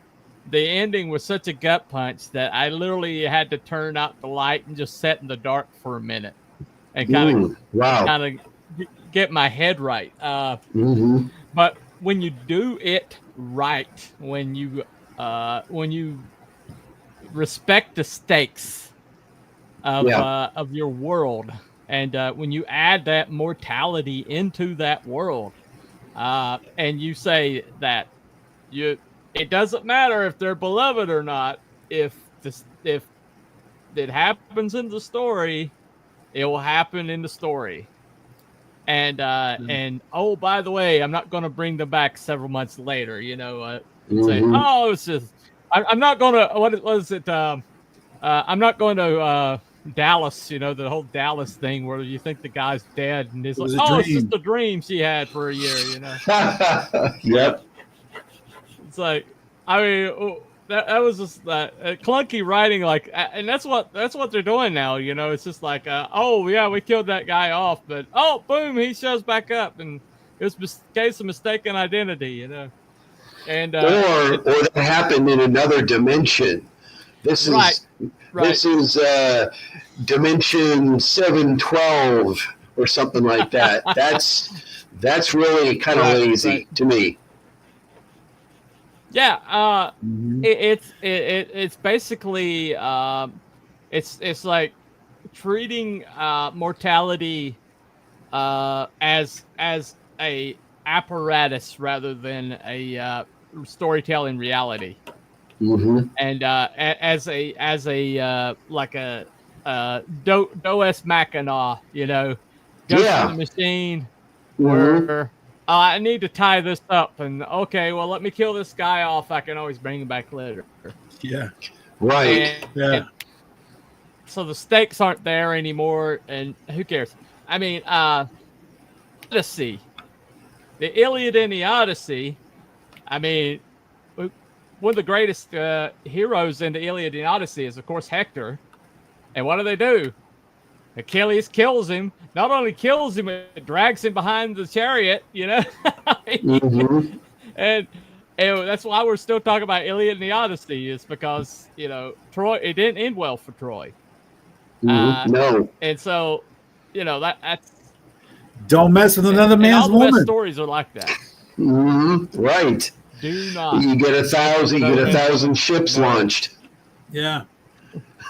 [SPEAKER 6] the ending was such a gut punch that I literally had to turn out the light and just sit in the dark for a minute and kind of get my head right. But when you do it right, when you respect the stakes of your world, and when you add that mortality into that world, and you say that it doesn't matter if they're beloved or not, if it happens in the story, it will happen in the story. And oh, by the way, I'm not going to bring them back several months later, you know, say, oh, it's just I'm not going to what is it I'm not going to Dallas, you know, the whole Dallas thing where you think the guy's dead and he's like, oh, it's just a dream she had for a year, you know.
[SPEAKER 7] Yep.
[SPEAKER 6] It's like, I mean, that was just clunky writing, like, and that's what they're doing now, you know. It's just like, oh yeah, we killed that guy off, but oh, boom, he shows back up, and it was a case of mistaken identity, you know. And
[SPEAKER 7] or that happened in another dimension. This is This is dimension 712 or something like that. That's really kind of lazy to me.
[SPEAKER 6] Yeah, it's basically it's like treating mortality as a apparatus rather than a storytelling reality. And as a like a Deus Machina, you know, go to the machine where I need to tie this up, and okay, well, let me kill this guy off. I can always bring him back later.
[SPEAKER 4] Yeah,
[SPEAKER 7] right.
[SPEAKER 6] And so the stakes aren't there anymore, and who cares? I mean, let's see. the Iliad and the Odyssey. I mean, one of the greatest heroes in the Iliad and the Odyssey is, of course, Hector. And what do? Achilles kills him. Not only kills him, it drags him behind the chariot, you know?
[SPEAKER 7] Mm-hmm.
[SPEAKER 6] and that's why we're still talking about Iliad and the Odyssey, is because, you know, Troy, it didn't end well for Troy.
[SPEAKER 7] No.
[SPEAKER 6] And so, you know, that's...
[SPEAKER 4] Don't mess with another man's
[SPEAKER 6] all the best
[SPEAKER 4] woman.
[SPEAKER 6] stories are like that.
[SPEAKER 7] Right.
[SPEAKER 6] Do not.
[SPEAKER 7] You get 1,000 ships launched.
[SPEAKER 4] Yeah.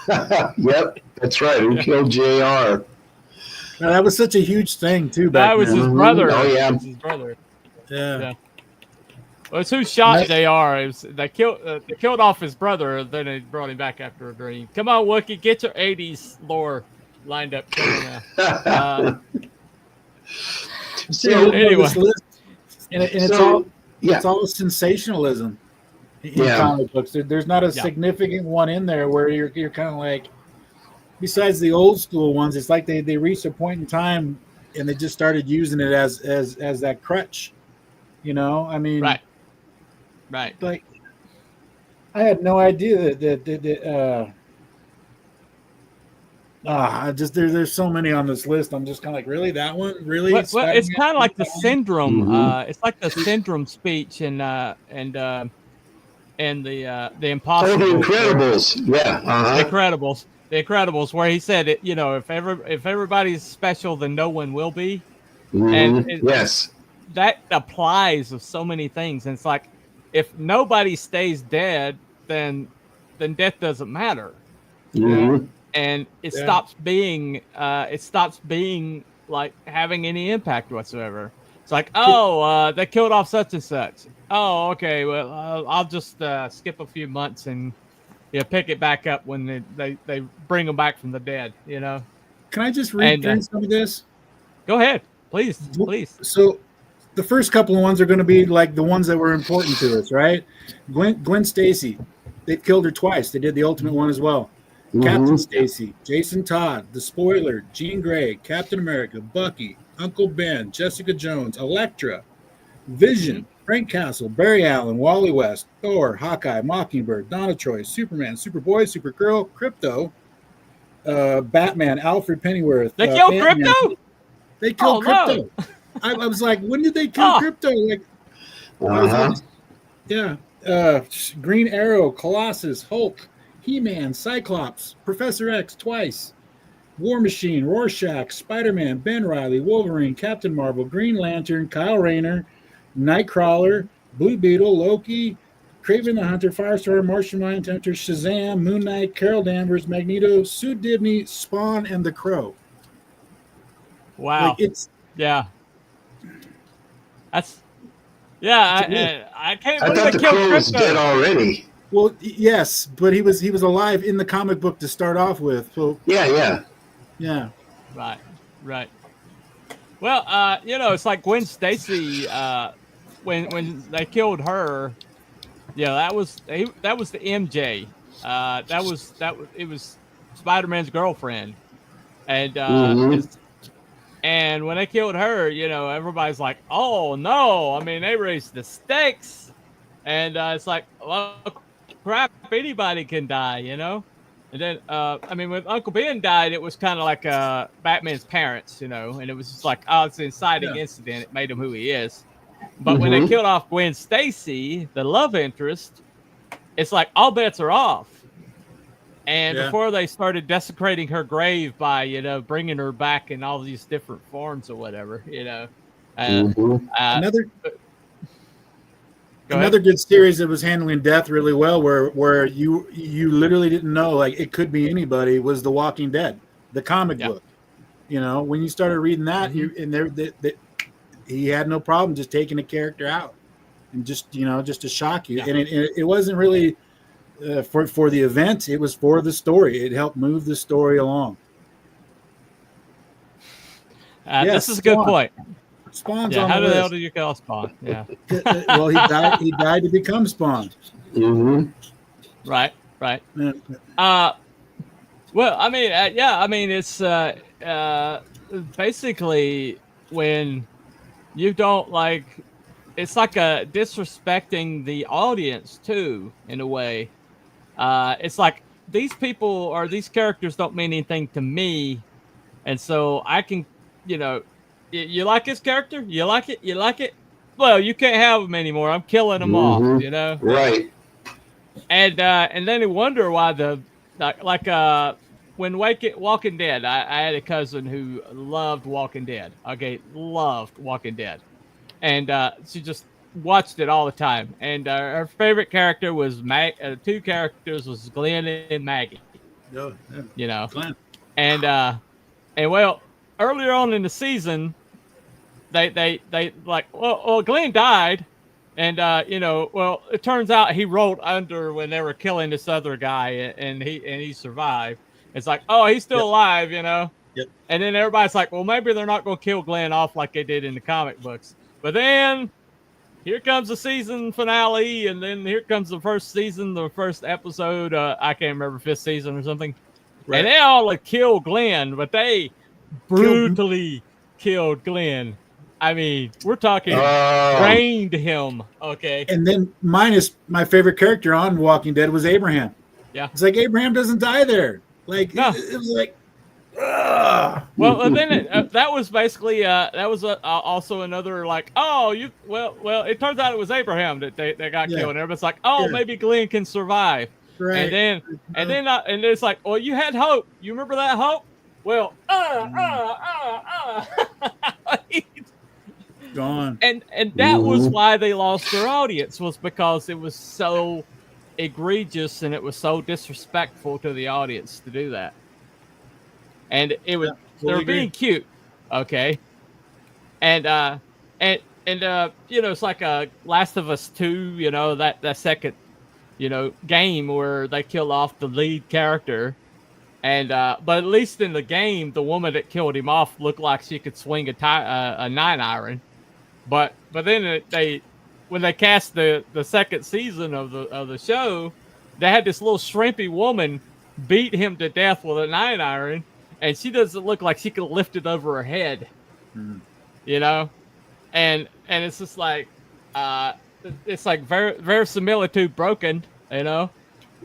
[SPEAKER 7] Yep, that's right. Who killed JR?
[SPEAKER 4] Now, that was such a huge thing too. Back
[SPEAKER 6] That was
[SPEAKER 4] then.
[SPEAKER 6] his brother.
[SPEAKER 7] Oh, yeah.
[SPEAKER 6] It was his brother.
[SPEAKER 4] Yeah.
[SPEAKER 6] Well, it's who shot
[SPEAKER 4] Nice.
[SPEAKER 6] JR. It was, they killed off his brother, then they brought him back after a dream. Come on, Wookie, get your 80s lore lined up. Come on now.
[SPEAKER 7] So,
[SPEAKER 6] Anyway.
[SPEAKER 4] This list, and it's
[SPEAKER 7] So,
[SPEAKER 4] all
[SPEAKER 7] yeah.
[SPEAKER 4] it's all sensationalism in
[SPEAKER 7] Yeah.
[SPEAKER 4] comic books. There's not a significant one in there where you're kind of like, besides the old school ones, it's like they reached a point in time and they just started using it as that crutch. You know, I mean,
[SPEAKER 6] Right.
[SPEAKER 4] like, I had no idea that there's so many on this list. I'm just kind of like, really, that one, really?
[SPEAKER 6] Well, it's kind of like the syndrome.
[SPEAKER 7] Mhm.
[SPEAKER 6] It's like the syndrome speech and the
[SPEAKER 7] Oh,
[SPEAKER 6] Impossible.
[SPEAKER 7] the Incredibles. Yeah.
[SPEAKER 6] The Incredibles. The Incredibles, where he said, it, you know, if everybody's special, then no one will be. And
[SPEAKER 7] yes.
[SPEAKER 6] that applies to so many things. And it's like, if nobody stays dead, then death doesn't matter.
[SPEAKER 7] Mhm.
[SPEAKER 6] And it stops being like having any impact whatsoever. It's like, they killed off such and such. Oh, okay. Well, I'll just skip a few months and pick it back up when they bring them back from the dead. You know.
[SPEAKER 4] Can I just read through some of this?
[SPEAKER 6] Go ahead, please.
[SPEAKER 4] So, the first couple of ones are going to be like the ones that were important to us, right? Gwen Stacy, they killed her twice. They did the Ultimate one as well. Captain Stacy, Jason Todd, The Spoiler, Jean Grey, Captain America, Bucky, Uncle Ben, Jessica Jones, Elektra, Vision, Frank Castle, Barry Allen, Wally West, Thor, Hawkeye, Mockingbird, Donna Troy, Superman, Superboy, Supergirl, Crypto, Batman, Alfred Pennyworth.
[SPEAKER 6] They killed
[SPEAKER 4] Ant-Man.
[SPEAKER 6] Crypto?
[SPEAKER 4] They killed Crypto.
[SPEAKER 6] No.
[SPEAKER 4] I was like, when did they kill Crypto? Like, I was like, yeah. Green Arrow, Colossus, Hulk, He-Man, Cyclops, Professor X twice, War Machine, Rorschach, Spider-Man, Ben Reilly, Wolverine, Captain Marvel, Green Lantern, Kyle Rayner, Nightcrawler, Blue Beetle, Loki, Kraven the Hunter, Firestorm, Martian Mindhunter, Shazam, Moon Knight, Carol Danvers, Magneto, Sue Dibney, Spawn, and the Crow.
[SPEAKER 6] Wow.
[SPEAKER 4] Like, it's
[SPEAKER 6] that's I can't
[SPEAKER 7] I
[SPEAKER 6] believe
[SPEAKER 7] thought
[SPEAKER 6] they
[SPEAKER 7] the
[SPEAKER 6] killed
[SPEAKER 7] Crow was
[SPEAKER 6] Crypto.
[SPEAKER 7] dead already.
[SPEAKER 4] well, yes, but he was alive in the comic book to start off with. So
[SPEAKER 7] Yeah.
[SPEAKER 4] yeah.
[SPEAKER 6] Right. Well, it's like Gwen Stacy. When they killed her, that was the MJ. It was Spider-Man's girlfriend, and and when they killed her, everybody's like, "Oh no!" I mean, they raised the stakes, and it's like, well, crap, anybody can die, And then, when Uncle Ben died, it was kind of like Batman's parents, and it was just like, oh, it's an inciting incident. It made him who he is. But when they killed off Gwen Stacy, the love interest, it's like all bets are off. And before they started desecrating her grave by, bringing her back in all these different forms or whatever,
[SPEAKER 4] Another good series that was handling death really well, where you literally didn't know, like, it could be anybody, was The Walking Dead, the comic book. When you started reading that, he had no problem just taking a character out and just to shock you. And it wasn't really for the event; it was for the story. It helped move the story along.
[SPEAKER 6] This is a good point.
[SPEAKER 4] Spawn's on
[SPEAKER 6] how
[SPEAKER 4] the
[SPEAKER 6] the hell
[SPEAKER 4] list.
[SPEAKER 6] did you call Spawn? Yeah.
[SPEAKER 4] Well, he died to become Spawn.
[SPEAKER 6] Right.
[SPEAKER 4] Yeah.
[SPEAKER 6] Well, it's basically when you don't like. It's like a disrespecting the audience too, in a way. It's like these people or these characters don't mean anything to me, and so I can, you know, you like his character, you like it, you like it. Well, you can't have him anymore. I'm killing him off, you know.
[SPEAKER 7] Right.
[SPEAKER 6] And then you wonder why the when Walking Dead, I had a cousin who loved Walking Dead. Okay, loved Walking Dead, and she just watched it all the time. And her favorite character was two characters was Glenn and Maggie.
[SPEAKER 4] Oh, yeah.
[SPEAKER 6] You know,
[SPEAKER 4] Glenn.
[SPEAKER 6] and well, earlier on in the season, they like well Glenn died. And you know, well, it turns out he rolled under when they were killing this other guy, and he survived. It's like, oh, he's still alive, you know.
[SPEAKER 4] Yep.
[SPEAKER 6] And then everybody's like, well, maybe they're not going to kill Glenn off like they did in the comic books. But then here comes the season finale, and then here comes the first season, the first episode. I can't remember, 5th season or something. Right. And they all like kill Glenn, but they brutally killed Glenn. I mean, we're talking brained him. Okay.
[SPEAKER 4] And then my favorite character on Walking Dead was Abraham.
[SPEAKER 6] Yeah.
[SPEAKER 4] It's like Abraham doesn't die there. Like, no. It was like, ugh.
[SPEAKER 6] Well, and then that was basically, that was also another like, oh, well, it turns out it was Abraham that they got killed. And everybody's like, oh, maybe Glenn can survive.
[SPEAKER 4] Right.
[SPEAKER 6] And then it's like, well, you had hope. You remember that hope? Well,
[SPEAKER 4] gone.
[SPEAKER 6] And that was why they lost their audience, was because it was so egregious and it was so disrespectful to the audience to do that. And it was they're being cute, okay. And you know, it's like a Last of Us 2, you know, that second, you know, game where they kill off the lead character. And but at least in the game, the woman that killed him off looked like she could swing a 9-iron. But then when they cast the second season of the show, they had this little shrimpy woman beat him to death with a 9-iron, and she doesn't look like she could lift it over her head, you know, and it's just like it's like verisimilitude broken, you know,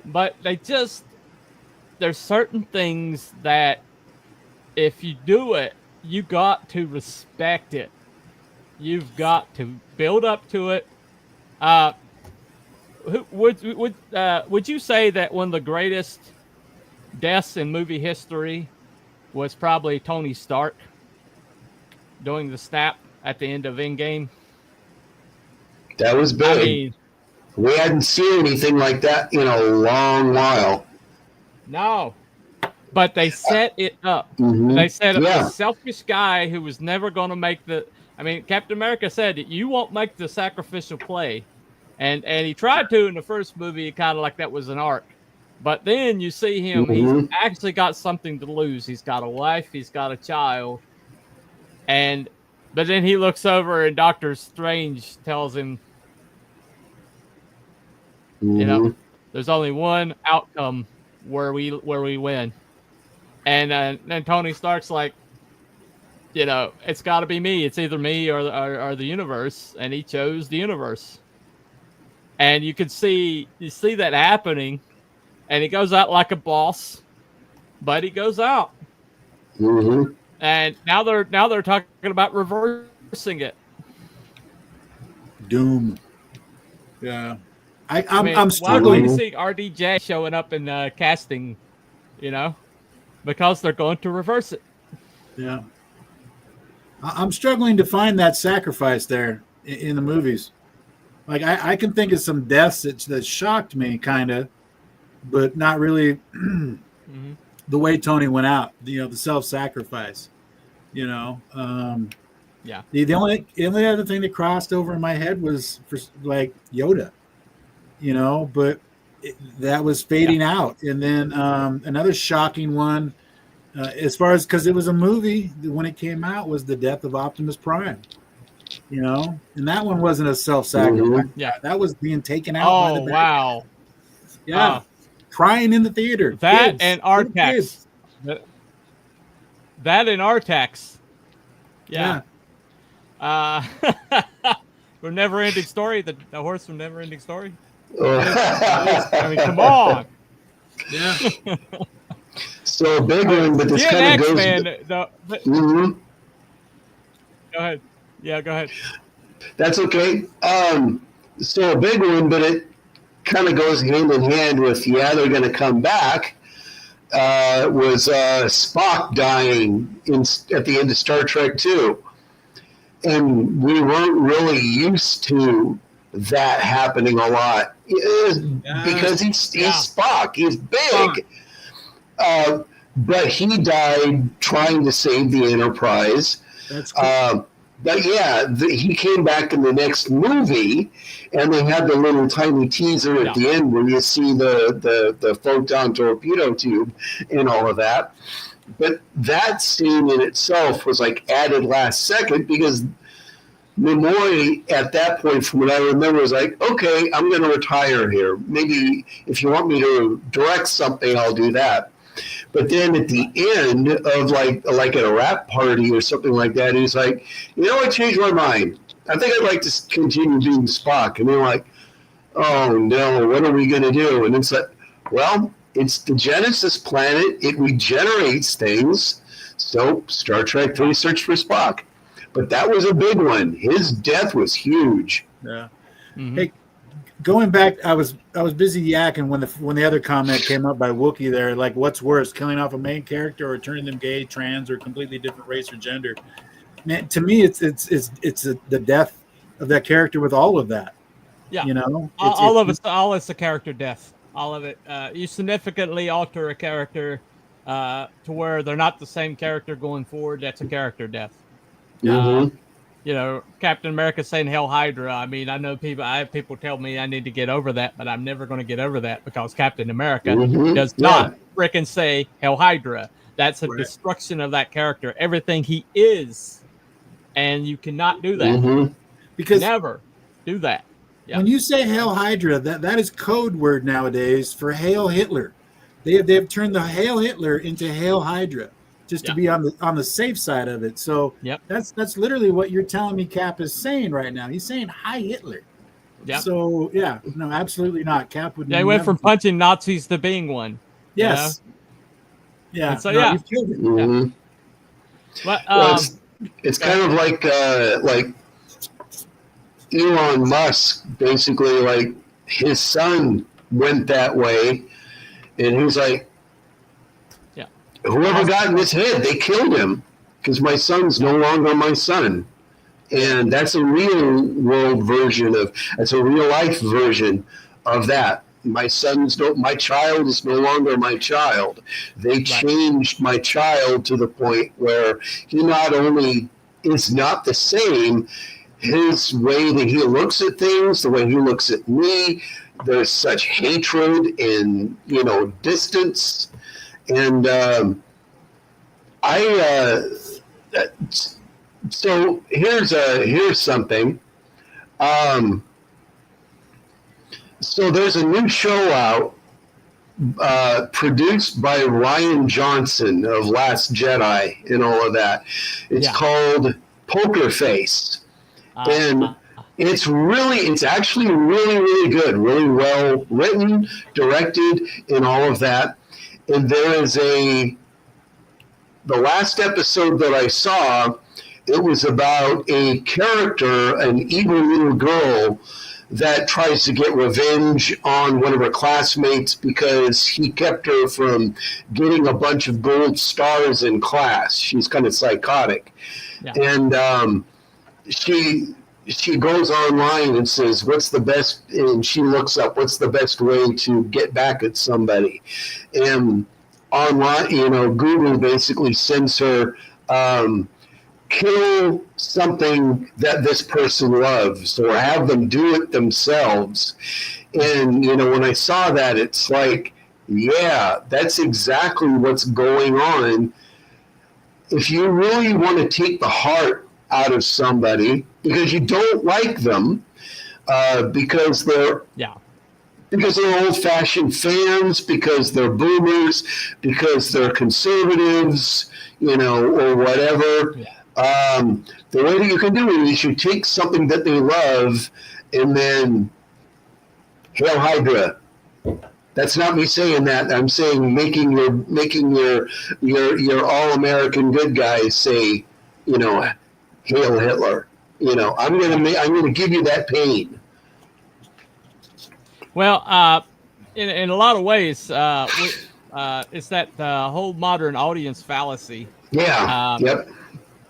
[SPEAKER 6] but there's certain things that if you do it, you got to respect it. You've got to build up to it. Would you say that one of the greatest deaths in movie history was probably Tony Stark doing the snap at the end of Endgame?
[SPEAKER 7] That was big.
[SPEAKER 6] I mean,
[SPEAKER 7] we hadn't seen anything like that in a long while.
[SPEAKER 6] No, but they set it up. They set up a selfish guy who was never going to make the. I mean, Captain America said that you won't make the sacrificial play, and he tried to in the first movie, kind of like that was an arc. But then you see him; he's actually got something to lose. He's got a wife, he's got a child, but then he looks over and Doctor Strange tells him, you know, there's only one outcome where we win, and then Tony Stark's like, you know, it's got to be me. It's either me or the universe, and he chose the universe. And you see that happening, and he goes out like a boss, but he goes out. And now they're talking about reversing it.
[SPEAKER 4] Doom. Yeah, I'm struggling.
[SPEAKER 6] Why do you see RDJ showing up in casting? You know, because they're going to reverse it.
[SPEAKER 4] Yeah. I'm struggling to find that sacrifice there in the movies. Like I can think of some deaths that shocked me, kind of, but not really the way Tony went out. You know, the self-sacrifice. You know,
[SPEAKER 6] yeah.
[SPEAKER 4] The only other thing that crossed over in my head was for like Yoda. You know, but that was fading out, and then another shocking one. As far as, because it was a movie when it came out, was the death of Optimus Prime, you know, and that one wasn't a self-sacrifice.
[SPEAKER 6] Yeah,
[SPEAKER 4] that was being taken out. By the bad
[SPEAKER 6] wow!
[SPEAKER 4] Yeah, crying in the theater.
[SPEAKER 6] That
[SPEAKER 4] kids,
[SPEAKER 6] and Artax. That and Artax. Yeah. From Never Ending Story, the horse from Never Ending Story.
[SPEAKER 7] Oh.
[SPEAKER 6] I mean, come on.
[SPEAKER 4] Yeah.
[SPEAKER 7] So a big one, but this
[SPEAKER 6] Gen
[SPEAKER 7] kind of
[SPEAKER 6] X,
[SPEAKER 7] goes.
[SPEAKER 6] man.
[SPEAKER 7] Mhm.
[SPEAKER 6] Go ahead. Yeah, go ahead.
[SPEAKER 7] That's okay. So a big one, but it kind of goes hand in hand with they're going to come back. Was Spock dying at the end of Star Trek 2. And we weren't really used to that happening a lot. Because he's Spock. He's big. But he died trying to save the Enterprise.
[SPEAKER 4] That's cool.
[SPEAKER 7] But yeah, he came back in the next movie, and they had the little tiny teaser at the end where you see the photon torpedo tube and all of that. But that scene in itself was like added last second because Nimoy at that point, from what I remember, was like, okay, I'm going to retire here. Maybe if you want me to direct something, I'll do that. But then at the end of like at a rap party or something like that, he's like, you know, I changed my mind. I think I'd like to continue being Spock. And they're like, oh no, what are we going to do? And it's like, well, it's the Genesis planet. It regenerates things. So Star Trek 3 Search for Spock. But that was a big one. His death was huge.
[SPEAKER 4] Yeah.
[SPEAKER 6] Mm-hmm.
[SPEAKER 4] Hey, going back, I was busy yakking when the other comment came up by Wookiee there. Like, what's worse, killing off a main character or turning them gay, trans, or completely different race or gender? Man, to me, it's the death of that character with all of that.
[SPEAKER 6] Yeah,
[SPEAKER 4] you know,
[SPEAKER 6] all it's a character death. All of it. You significantly alter a character to where they're not the same character going forward. That's a character death.
[SPEAKER 7] Mm-hmm.
[SPEAKER 6] You know, Captain America saying Hail Hydra. I mean, I know people tell me I need to get over that, but I'm never going to get over that because Captain America does not frickin' say Hail Hydra. That's a destruction of that character. Everything he is, and you cannot do that.
[SPEAKER 4] Because
[SPEAKER 6] never do that. Yeah.
[SPEAKER 4] When you say Hail Hydra, that is code word nowadays for Hail Hitler. They have turned the Hail Hitler into Hail Hydra. Just to be on the safe side of it. So that's literally what you're telling me Cap is saying right now. He's saying hi Hitler. Yeah. So no, absolutely not. Cap would.
[SPEAKER 6] They went from punching Nazis to being one.
[SPEAKER 4] Yes. You know? Yeah.
[SPEAKER 6] And so
[SPEAKER 4] you've killed it.
[SPEAKER 7] Mm-hmm.
[SPEAKER 6] But,
[SPEAKER 7] well, it's kind of like Elon Musk, basically, like his son went that way, and he's like, whoever got in his head, they killed him because my son's no longer my son. And that's a real world version that's a real life version of that. My child is no longer my child. They changed my child to the point where he not only is not the same, his way that he looks at things, the way he looks at me, there's such hatred and, distance. And so here's something. So there's a new show out produced by Ryan Johnson of Last Jedi and all of that. It's called Poker Face, and it's actually really, really good, really well written, directed, and all of that. And there is the last episode that I saw, it was about a character, an evil little girl that tries to get revenge on one of her classmates because he kept her from getting a bunch of gold stars in class. She's kind of psychotic. Yeah. And she goes online and says, what's the best, and she looks up what's the best way to get back at somebody. And online, Google basically sends her, kill something that this person loves or have them do it themselves. And, when I saw that, it's like, yeah, that's exactly what's going on. If you really want to take the heart out of somebody because you don't like them, because they're old-fashioned fans, because they're boomers, because they're conservatives, or whatever. Yeah. The way that you can do it is you take something that they love and then Hail Hydra. That's not me saying that. I'm saying making your all American good guys say, you know, Hail Hitler. You know, I'm gonna give you that pain.
[SPEAKER 6] Well, in a lot of ways, it's that whole modern audience fallacy.
[SPEAKER 7] Yeah. Yep.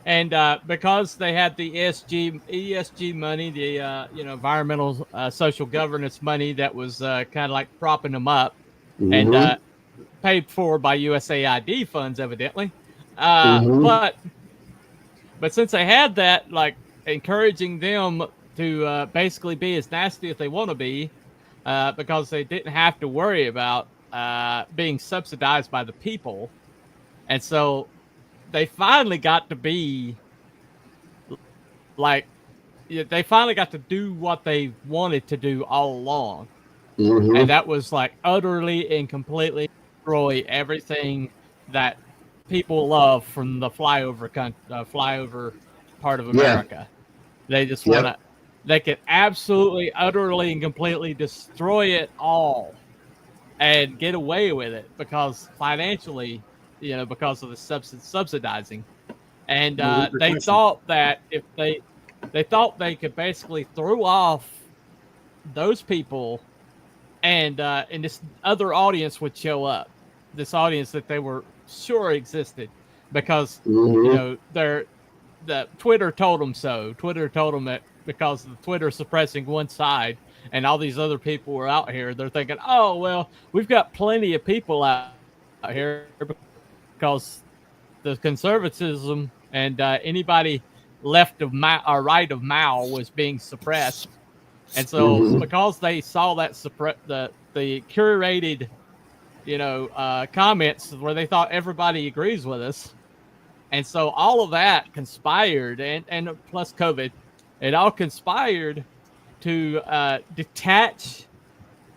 [SPEAKER 6] And because they had the ESG money, the environmental social governance money that was kind of like propping them up,
[SPEAKER 7] Mm-hmm.
[SPEAKER 6] and paid for by USAID funds, evidently.
[SPEAKER 7] Mm-hmm.
[SPEAKER 6] But since they had that, like encouraging them to basically be as nasty as they want to be, because they didn't have to worry about being subsidized by the people, and so they finally got to be like, they finally got to do what they wanted to do all along.
[SPEAKER 7] Mm-hmm.
[SPEAKER 6] And that was like utterly and completely destroy everything that people love from the flyover part of America. They just want to, they could absolutely, utterly, and completely destroy it all and get away with it because financially, because of the subsidizing. And they thought that if they thought they could basically throw off those people, and this other audience would show up, this audience that they were sure existed, because the Twitter told them so. Twitter told them that because of Twitter suppressing one side and all these other people were out here, they're thinking, oh well, we've got plenty of people out here because the conservatism and anybody left of or right of Mao was being suppressed. And so because they saw that the curated, comments where they thought everybody agrees with us. And so all of that conspired, and plus COVID, it all conspired to detach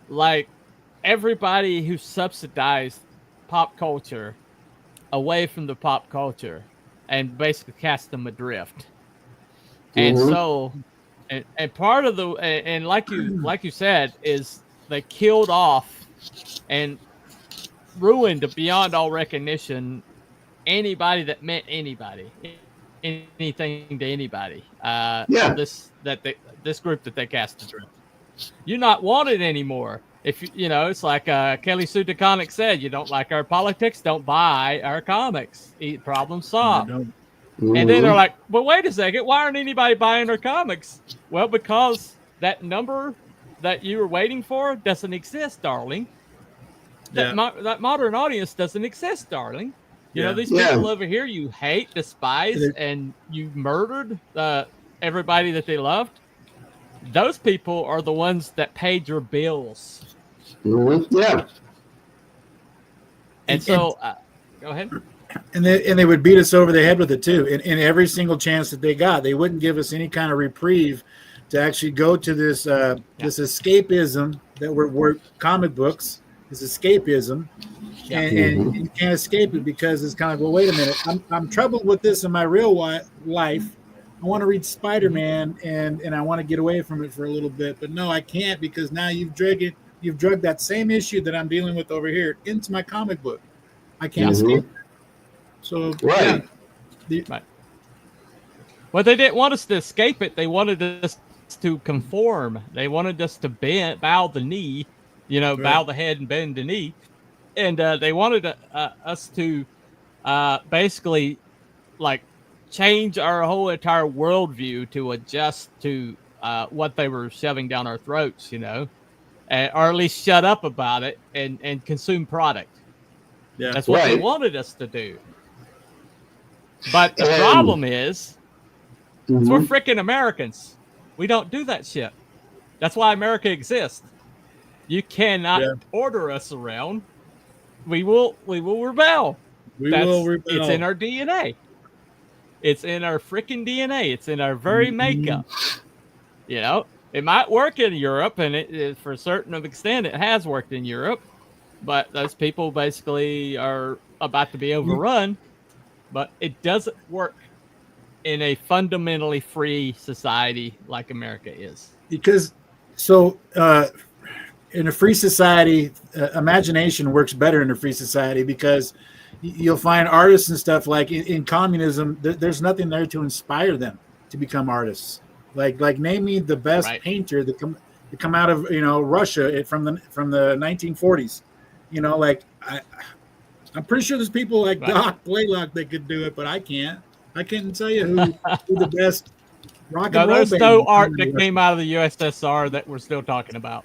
[SPEAKER 6] like everybody who subsidized pop culture away from the pop culture and basically cast them adrift. And so, and part of the, and like you said, is they killed off and ruined beyond all recognition anybody that meant anything to anybody. This group that they cast adrift. You're not wanted anymore. If it's like Kelly Sue DeConnick said, you don't like our politics, don't buy our comics. Problem solved. And then they're like, well, wait a second, why aren't anybody buying our comics? Well, because that number that you were waiting for doesn't exist, darling. That modern audience doesn't exist, darling. These people over here you hate, despise, and you murdered everybody that they loved. Those people are the ones that paid your bills.
[SPEAKER 7] Yeah.
[SPEAKER 6] And so, go ahead.
[SPEAKER 4] And they would beat us over the head with it too. In every single chance that they got, they wouldn't give us any kind of reprieve to actually go to this this escapism that we're comic books. This escapism, and you can't escape it because it's kind of, well, wait a minute, I'm troubled with this in my real life. I want to read Spider-Man and I want to get away from it for a little bit, but no, I can't because now you've drugged that same issue that I'm dealing with over here into my comic book. I can't escape it. So
[SPEAKER 7] right.
[SPEAKER 6] Well, they didn't want us to escape it. They wanted us to conform. They wanted us to bow the knee, bow the head and bend the knee, and they wanted us to basically like change our whole entire worldview to adjust to what they were shoving down our throats, or at least shut up about it and consume product. Yeah, that's what they wanted us to do. But the problem is, we're freaking Americans. We don't do that shit. That's why America exists. You cannot order us around. We will rebel. We will rebel. It's in our DNA. It's in our freaking DNA. It's in our very makeup. It might work in Europe, and it for a certain extent, it has worked in Europe. But those people basically are about to be overrun. But it doesn't work in a fundamentally free society like America is.
[SPEAKER 4] Because so in a free society, imagination works better in a free society because you'll find artists and stuff like in communism. There's nothing there to inspire them to become artists. Like name me the best painter that come out of Russia from the 1940s. I'm pretty sure there's people like Doc Blaylock that could do it, but I can't. I can't tell you who the best rock and roll
[SPEAKER 6] there's
[SPEAKER 4] band
[SPEAKER 6] no art that came out of the USSR that we're still talking about.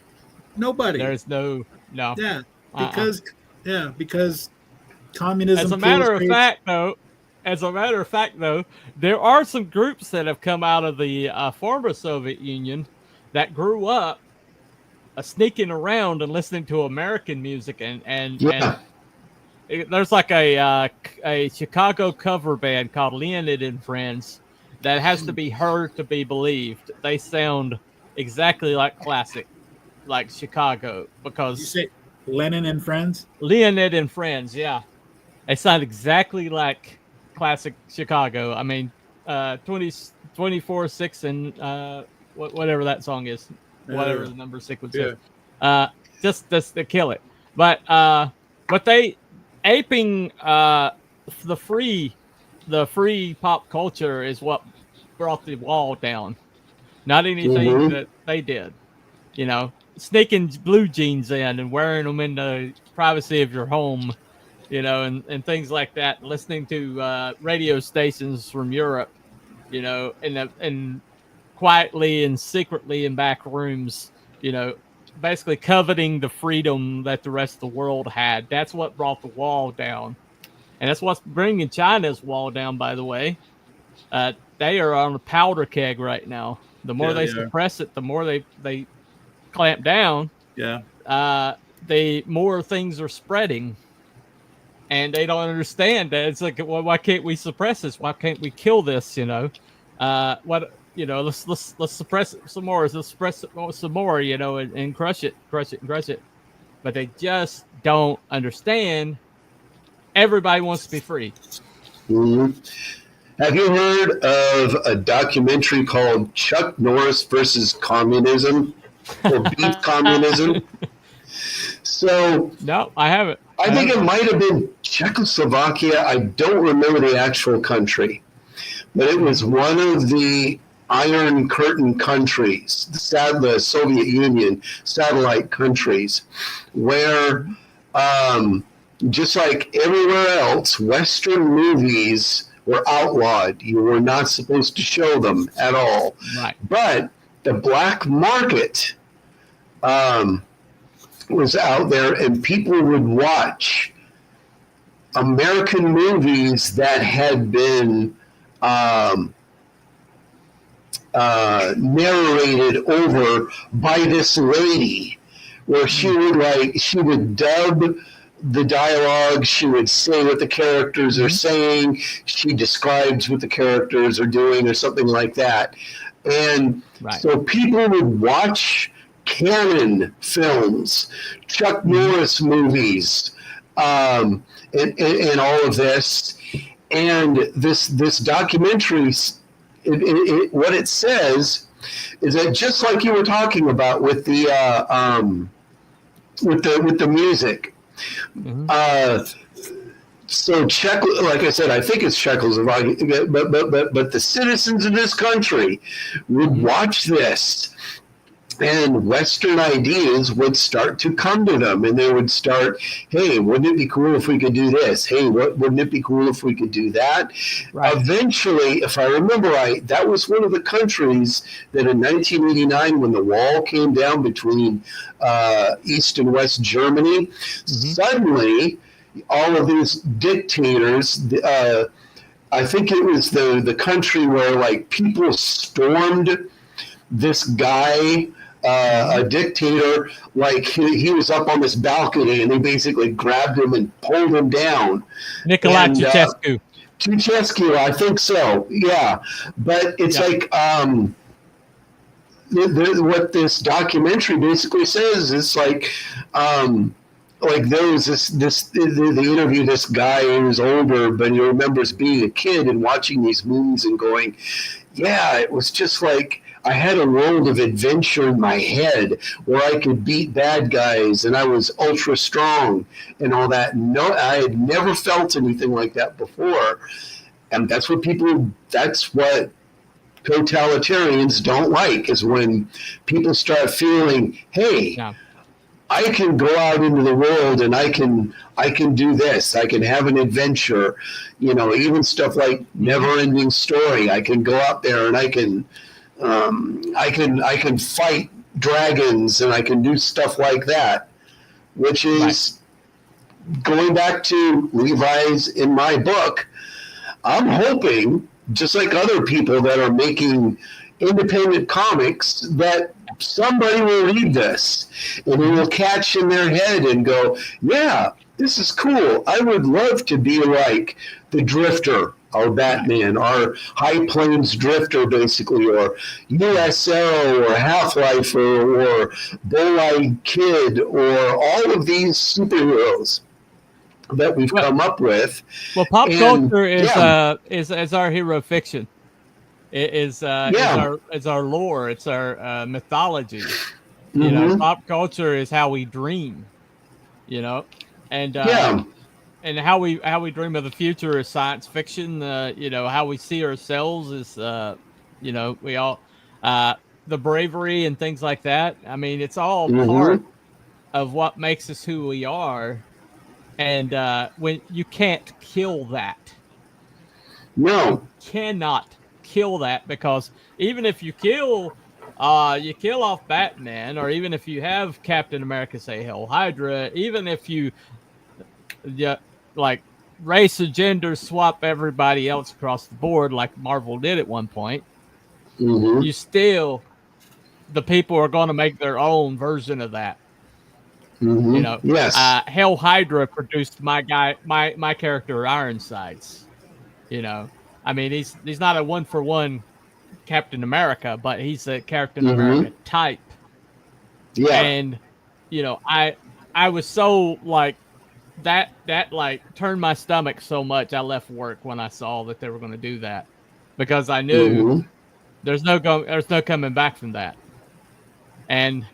[SPEAKER 4] Nobody.
[SPEAKER 6] There's no.
[SPEAKER 4] Yeah, because communism.
[SPEAKER 6] As a matter of fact, though, there are some groups that have come out of the former Soviet Union that grew up sneaking around and listening to American music and there's like a Chicago cover band called Leonid and Friends that has to be heard to be believed. They sound exactly like classic, like Chicago, because
[SPEAKER 4] you say Lennon and Friends.
[SPEAKER 6] Leonid and Friends, yeah, they sound exactly like classic Chicago. I mean, 24/6 and whatever that song is, whatever the number sequence is, just to kill it. But they aping the free pop culture is what brought the wall down, not anything that they did. Sneaking blue jeans in and wearing them in the privacy of your home, and things like that. Listening to radio stations from Europe, and quietly and secretly in back rooms, basically coveting the freedom that the rest of the world had. That's what brought the wall down. And that's what's bringing China's wall down, by the way. They are on a powder keg right now. The more they suppress it, the more they clamp down.
[SPEAKER 4] Yeah.
[SPEAKER 6] The more things are spreading. And they don't understand that. It's like, well, why can't we suppress this? Why can't we kill this? Let's suppress it some more. Let's suppress it some more, and crush it. But they just don't understand. Everybody wants to be free.
[SPEAKER 7] Mm-hmm. Have you heard of a documentary called Chuck Norris versus Communism or Beat Communism? So
[SPEAKER 6] no, I haven't.
[SPEAKER 7] I think it might have been Czechoslovakia. I don't remember the actual country, but it was one of the Iron Curtain countries, the Soviet Union satellite countries, where just like everywhere else, Western movies were outlawed. You were not supposed to show them at all.
[SPEAKER 6] Right.
[SPEAKER 7] But the black market was out there, and people would watch American movies that had been narrated over by this lady, where she would dub the dialogue, she would say what the characters are saying, she describes what the characters are doing, or something like that. And so people would watch Cannon films, Chuck Norris movies, and all of this. And this documentary, what it says is that, just like you were talking about with the music. So like I said, I think it's Czechoslovakia, but the citizens of this country would watch this, and Western ideas would start to come to them, and they would start, hey, wouldn't it be cool if we could do this? Hey, wouldn't it be cool if we could do that? Right. Eventually, if I remember right, that was one of the countries that in 1989, when the wall came down between East and West Germany, suddenly all of these dictators, I think it was the country where like people stormed this guy, a dictator, like he was up on this balcony, and they basically grabbed him and pulled him down.
[SPEAKER 6] Nikolai Ceausescu.
[SPEAKER 7] Ceausescu, I think so, yeah. But it's like what this documentary basically says is like like there was they interview this guy who's older, but he remembers being a kid and watching these movies and going, yeah, it was just like I had a world of adventure in my head where I could beat bad guys and I was ultra strong and all that. No, I had never felt anything like that before. And that's what totalitarians don't like, is when people start feeling, hey,
[SPEAKER 6] Yeah.
[SPEAKER 7] I can go out into the world and I can do this. I can have an adventure, even stuff like Never-Ending Story. I can go out there and I can fight dragons and I can do stuff like that, which is going back to Levi's in my book. I'm hoping, just like other people that are making independent comics, that somebody will read this and it will catch in their head and go, yeah, this is cool. I would love to be like the Drifter or Batman or High Plains Drifter, basically, or USO or Half-Life or Bull-Eyed Kid or all of these superheroes that we've come up with.
[SPEAKER 6] Well, pop culture is our hero fiction. It is it's our lore. It's our mythology. You know, pop culture is how we dream. You know, and and how we dream of the future is science fiction. You know, how we see ourselves is we all the bravery and things like that. I mean, it's all part of what makes us who we are. And when you can't kill that, you cannot kill that, because even if you kill off Batman, or even if you have Captain America say Hell Hydra, even if you like race or gender swap everybody else across the board like Marvel did at one point, you still, the people are going to make their own version of that. You know, Hell Hydra produced my character Ironsides. You know, I mean, he's not a 1-for-1 Captain America, but he's a Captain America type. Yeah, and you know, I was so like that like turned my stomach so much. I left work when I saw that they were going to do that, because I knew there's no coming back from that. And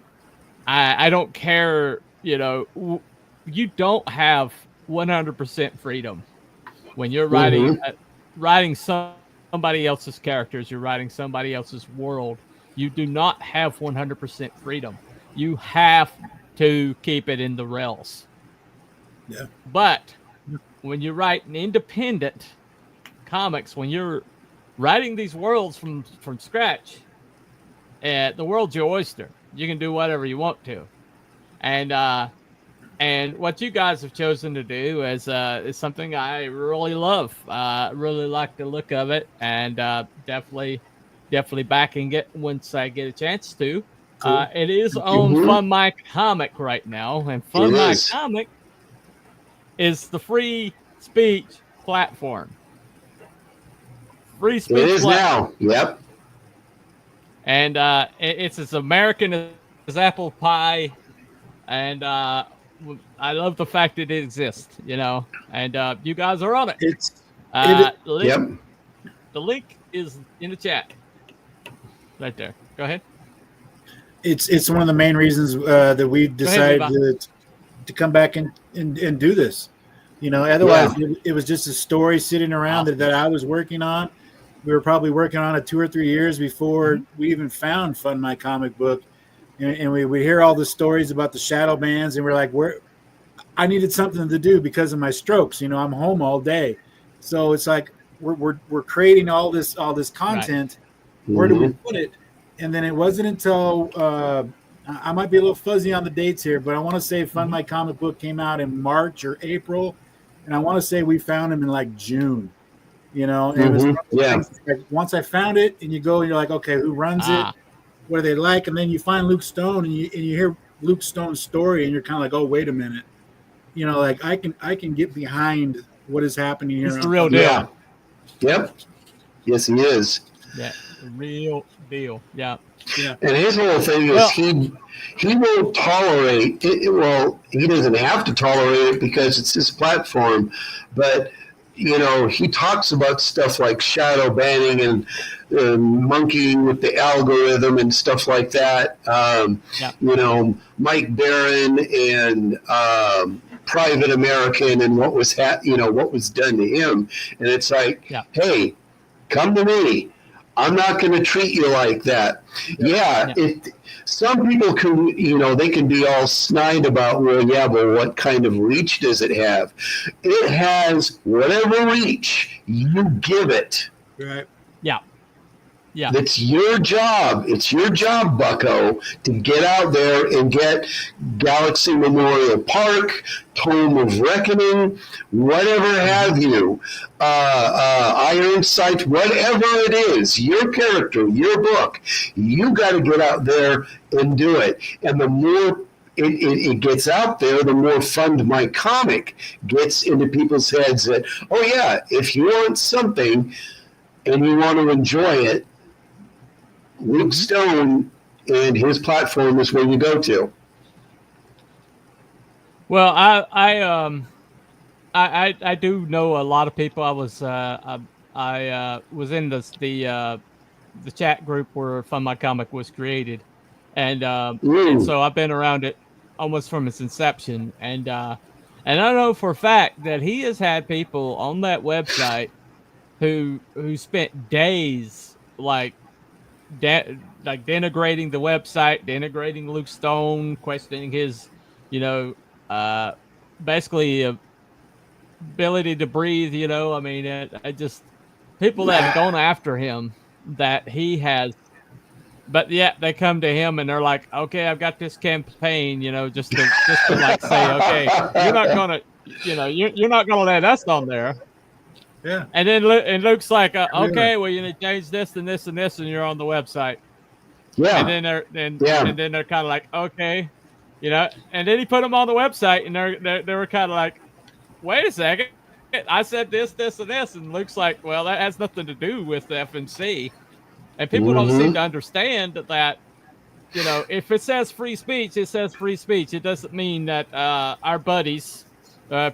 [SPEAKER 6] I don't care. You know, you don't have 100% freedom when you're writing somebody else's characters. You're writing somebody else's world. You do not have 100% freedom. You have to keep it in the rails. Yeah. But when you write an independent comics, when you're writing these worlds from scratch, the world's your oyster. You can do whatever you want to. And what you guys have chosen to do is something I really love. Really like the look of it, and definitely backing it once I get a chance to. Cool. It is on Fun My Comic right now, and Fun My Comic is the free speech platform. Free speech. It is now. Yep. And it's as American as apple pie. And I love the fact that it exists, you know, and you guys are on it. The link is in the chat right there. Go ahead.
[SPEAKER 4] It's one of the main reasons that we decided to come back and do this. You know, otherwise it was just a story sitting around that I was working on. We were probably working on it 2 or 3 years before we even found Fun My Comic Book. And we hear all the stories about the shadow bands, and we're like, I needed something to do because of my strokes. You know, I'm home all day, so it's like we're creating all this content. Right. Where do we put it? And then it wasn't until I might be a little fuzzy on the dates here, but I want to say Fun My Comic Book came out in March or April, and I want to say we found him in like June. You know, and it was like, once I found it, and you go, and you're like, okay, who runs it? What are they like? And then you find Luke Stone, and you hear Luke Stone's story, and you're kind of like, oh, wait a minute, you know, like I can get behind what is happening here.
[SPEAKER 6] It's the real deal.
[SPEAKER 7] Yeah. Yep. Yes, he is.
[SPEAKER 6] Yeah, real deal. Yeah.
[SPEAKER 4] Yeah.
[SPEAKER 7] And his whole thing is
[SPEAKER 6] Well-
[SPEAKER 7] he won't tolerate it. Well, he doesn't have to tolerate it because it's his platform, but he talks about stuff like shadow banning and monkeying with the algorithm and stuff like that. Mike Barron and Private American and what was what was done to him, and it's like, hey, come to me. I'm not going to treat you like that. Yeah. Some people can, they can be all snide about, but what kind of reach does it have? It has whatever reach you give it.
[SPEAKER 4] Right.
[SPEAKER 6] Yeah. Yeah.
[SPEAKER 7] It's your job. It's your job, bucko, to get out there and get Galaxy Memorial Park, Tome of Reckoning, whatever have you, Iron Sight, whatever it is, your character, your book, you got to get out there and do it. And the more it gets out there, the more fun my comic gets into people's heads that, oh yeah, if you want something and you want to enjoy it, Luke Stone and his platform is where you go to.
[SPEAKER 6] Well, I do know a lot of people. I was in the chat group where Fund My Comic was created, and so I've been around it almost from its inception, and I know for a fact that he has had people on that website who spent days denigrating the website, denigrating Luke Stone, questioning his, basically ability to breathe. I mean, I just people that have gone after him that he has, but yet they come to him and they're like, okay, I've got this campaign, just to like say, okay, you're not gonna, you're not gonna let us on there.
[SPEAKER 4] Yeah.
[SPEAKER 6] And then Luke's like, okay, well, change this and this and this, and you're on the website.
[SPEAKER 7] Yeah.
[SPEAKER 6] And then they're kind of like, okay, and then he put them on the website, and they were kind of like, wait a second, I said this, this, and this, and Luke's like, well, that has nothing to do with the FMC, and people don't seem to understand that, if it says free speech, it says free speech. It doesn't mean that our buddies,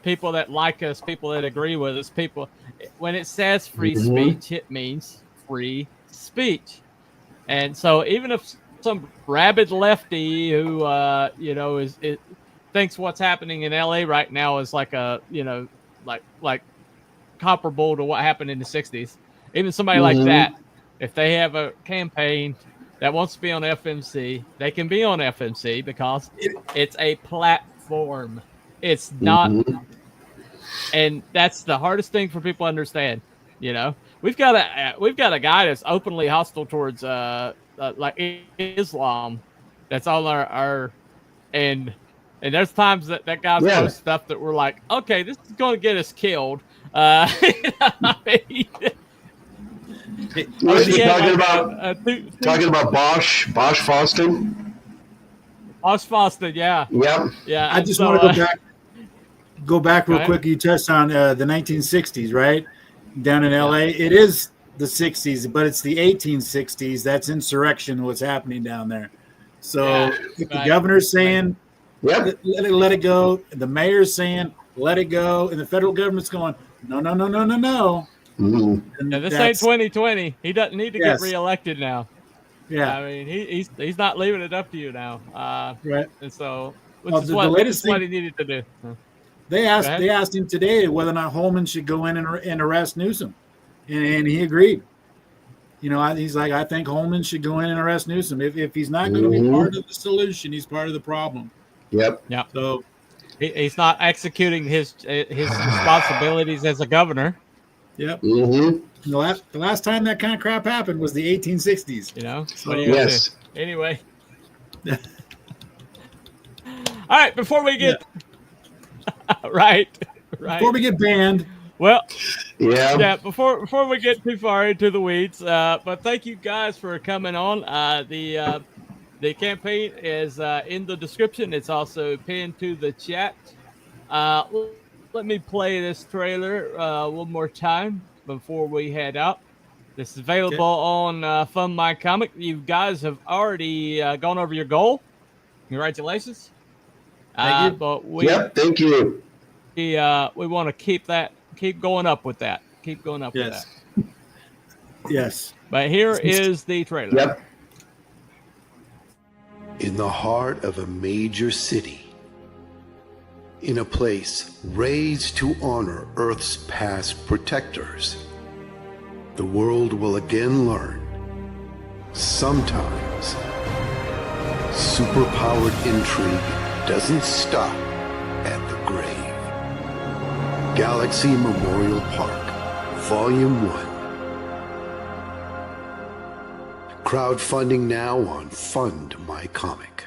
[SPEAKER 6] people that like us, people that agree with us, people, when it says free speech, it means free speech. And so even if some rabid lefty who is thinks what's happening in LA right now is like a like comparable to what happened in the 60s, even somebody like that, if they have a campaign that wants to be on FMC, they can be on FMC because it's a platform. It's not, and that's the hardest thing for people to understand. We've got a guy that's openly hostile towards like Islam. That's all our and there's times that guy's post stuff that we're like, okay, this is going to get us killed.
[SPEAKER 7] Talking about Bosch Foston.
[SPEAKER 6] Bosch Foston, yeah.
[SPEAKER 4] I just want to go back real quick. You touched on the 1960s, right? Down in LA, it is the 60s, but it's the 1860s. That's insurrection. What's happening down there? So if the governor's saying, let it go, the mayor's saying, let it go, and the federal government's going, no.
[SPEAKER 6] Yeah, this ain't 2020. He doesn't need to get reelected now.
[SPEAKER 4] Yeah,
[SPEAKER 6] I mean, he's not leaving it up to you now.
[SPEAKER 4] Right.
[SPEAKER 6] And so,
[SPEAKER 4] the latest thing,
[SPEAKER 6] what he needed to do.
[SPEAKER 4] They asked him today whether or not Holman should go in and arrest Newsom, and he agreed. He's like, I think Holman should go in and arrest Newsom. If he's not going to be part of the solution, he's part of the problem.
[SPEAKER 7] Yep.
[SPEAKER 6] So he's not executing his responsibilities as a governor.
[SPEAKER 4] Yep. The last time that kind of crap happened was the 1860s.
[SPEAKER 6] So yes. Anyway. All right. Before we get right.
[SPEAKER 4] Before we get banned.
[SPEAKER 6] Well, before we get too far into the weeds, but thank you guys for coming on. The campaign is in the description. It's also pinned to the chat. Let me play this trailer one more time before we head out. This is available on Fund My Comic. You guys have already gone over your goal. Congratulations.
[SPEAKER 4] Thank you.
[SPEAKER 6] But we
[SPEAKER 7] Thank you.
[SPEAKER 6] we want to keep going up with that. Keep going up with that.
[SPEAKER 4] Yes.
[SPEAKER 6] But here is the trailer.
[SPEAKER 7] Yep.
[SPEAKER 3] In the heart of a major city, in a place raised to honor Earth's past protectors, the world will again learn, sometimes, superpowered intrigue doesn't stop at the grave. Galaxy Memorial Park, Volume 1. Crowdfunding now on Fund My Comic.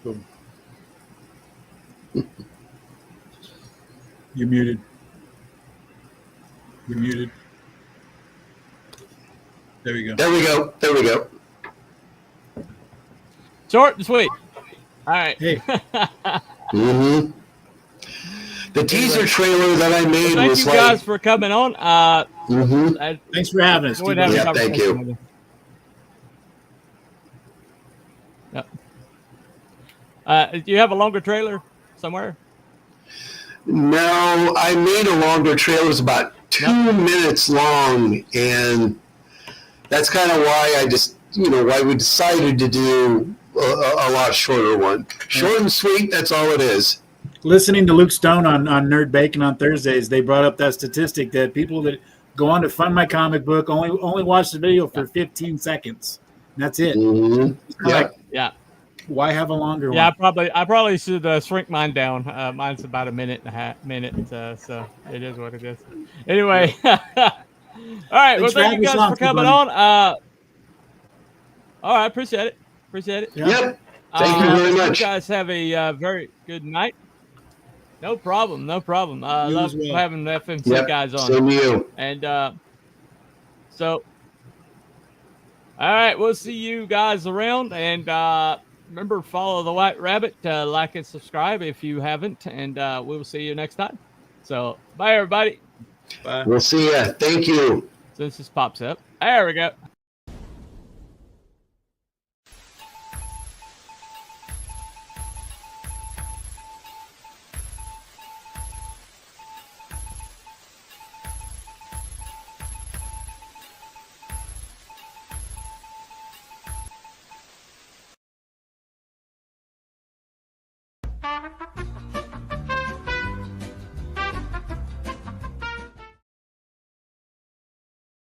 [SPEAKER 4] Boom. You're muted. You're muted. There we go.
[SPEAKER 7] There we go. There we go.
[SPEAKER 6] Short and sweet. All right.
[SPEAKER 4] Hey.
[SPEAKER 7] Mm-hmm. The teaser trailer that I made
[SPEAKER 6] Thank
[SPEAKER 7] was
[SPEAKER 6] you guys for coming on.
[SPEAKER 4] Thanks for having us.
[SPEAKER 6] Enjoyed having a
[SPEAKER 7] Yeah, thank
[SPEAKER 6] conversation
[SPEAKER 7] you.
[SPEAKER 6] with you. Yep. Do you have a longer trailer somewhere?
[SPEAKER 7] No, I made a longer trailer. It was about 2 minutes long, and that's kind of why I just, why we decided to do a lot shorter one. Short and sweet, that's all it is.
[SPEAKER 4] Listening to Luke Stone on Nerd Bacon on Thursdays, they brought up that statistic that people that go on to Fund My Comic Book only watch the video for 15 seconds. And that's it.
[SPEAKER 7] Mm-hmm.
[SPEAKER 6] Yeah.
[SPEAKER 4] Why have a longer
[SPEAKER 6] Yeah,
[SPEAKER 4] one?
[SPEAKER 6] I probably should shrink mine down. Mine's about a minute and a half, so it is what it is. Anyway, all right. Well, thank you guys for coming on. All right, appreciate it.
[SPEAKER 7] Yep. Thank you very much.
[SPEAKER 6] You guys have a very good night. No problem. Love having the FMC guys on.
[SPEAKER 7] Same to you.
[SPEAKER 6] And so, all right, we'll see you guys around. And remember, follow the White Rabbit, like and subscribe if you haven't. And we'll see you next time. So, bye, everybody.
[SPEAKER 4] Bye.
[SPEAKER 7] We'll see ya. Thank you.
[SPEAKER 6] Since this pops up. There we go.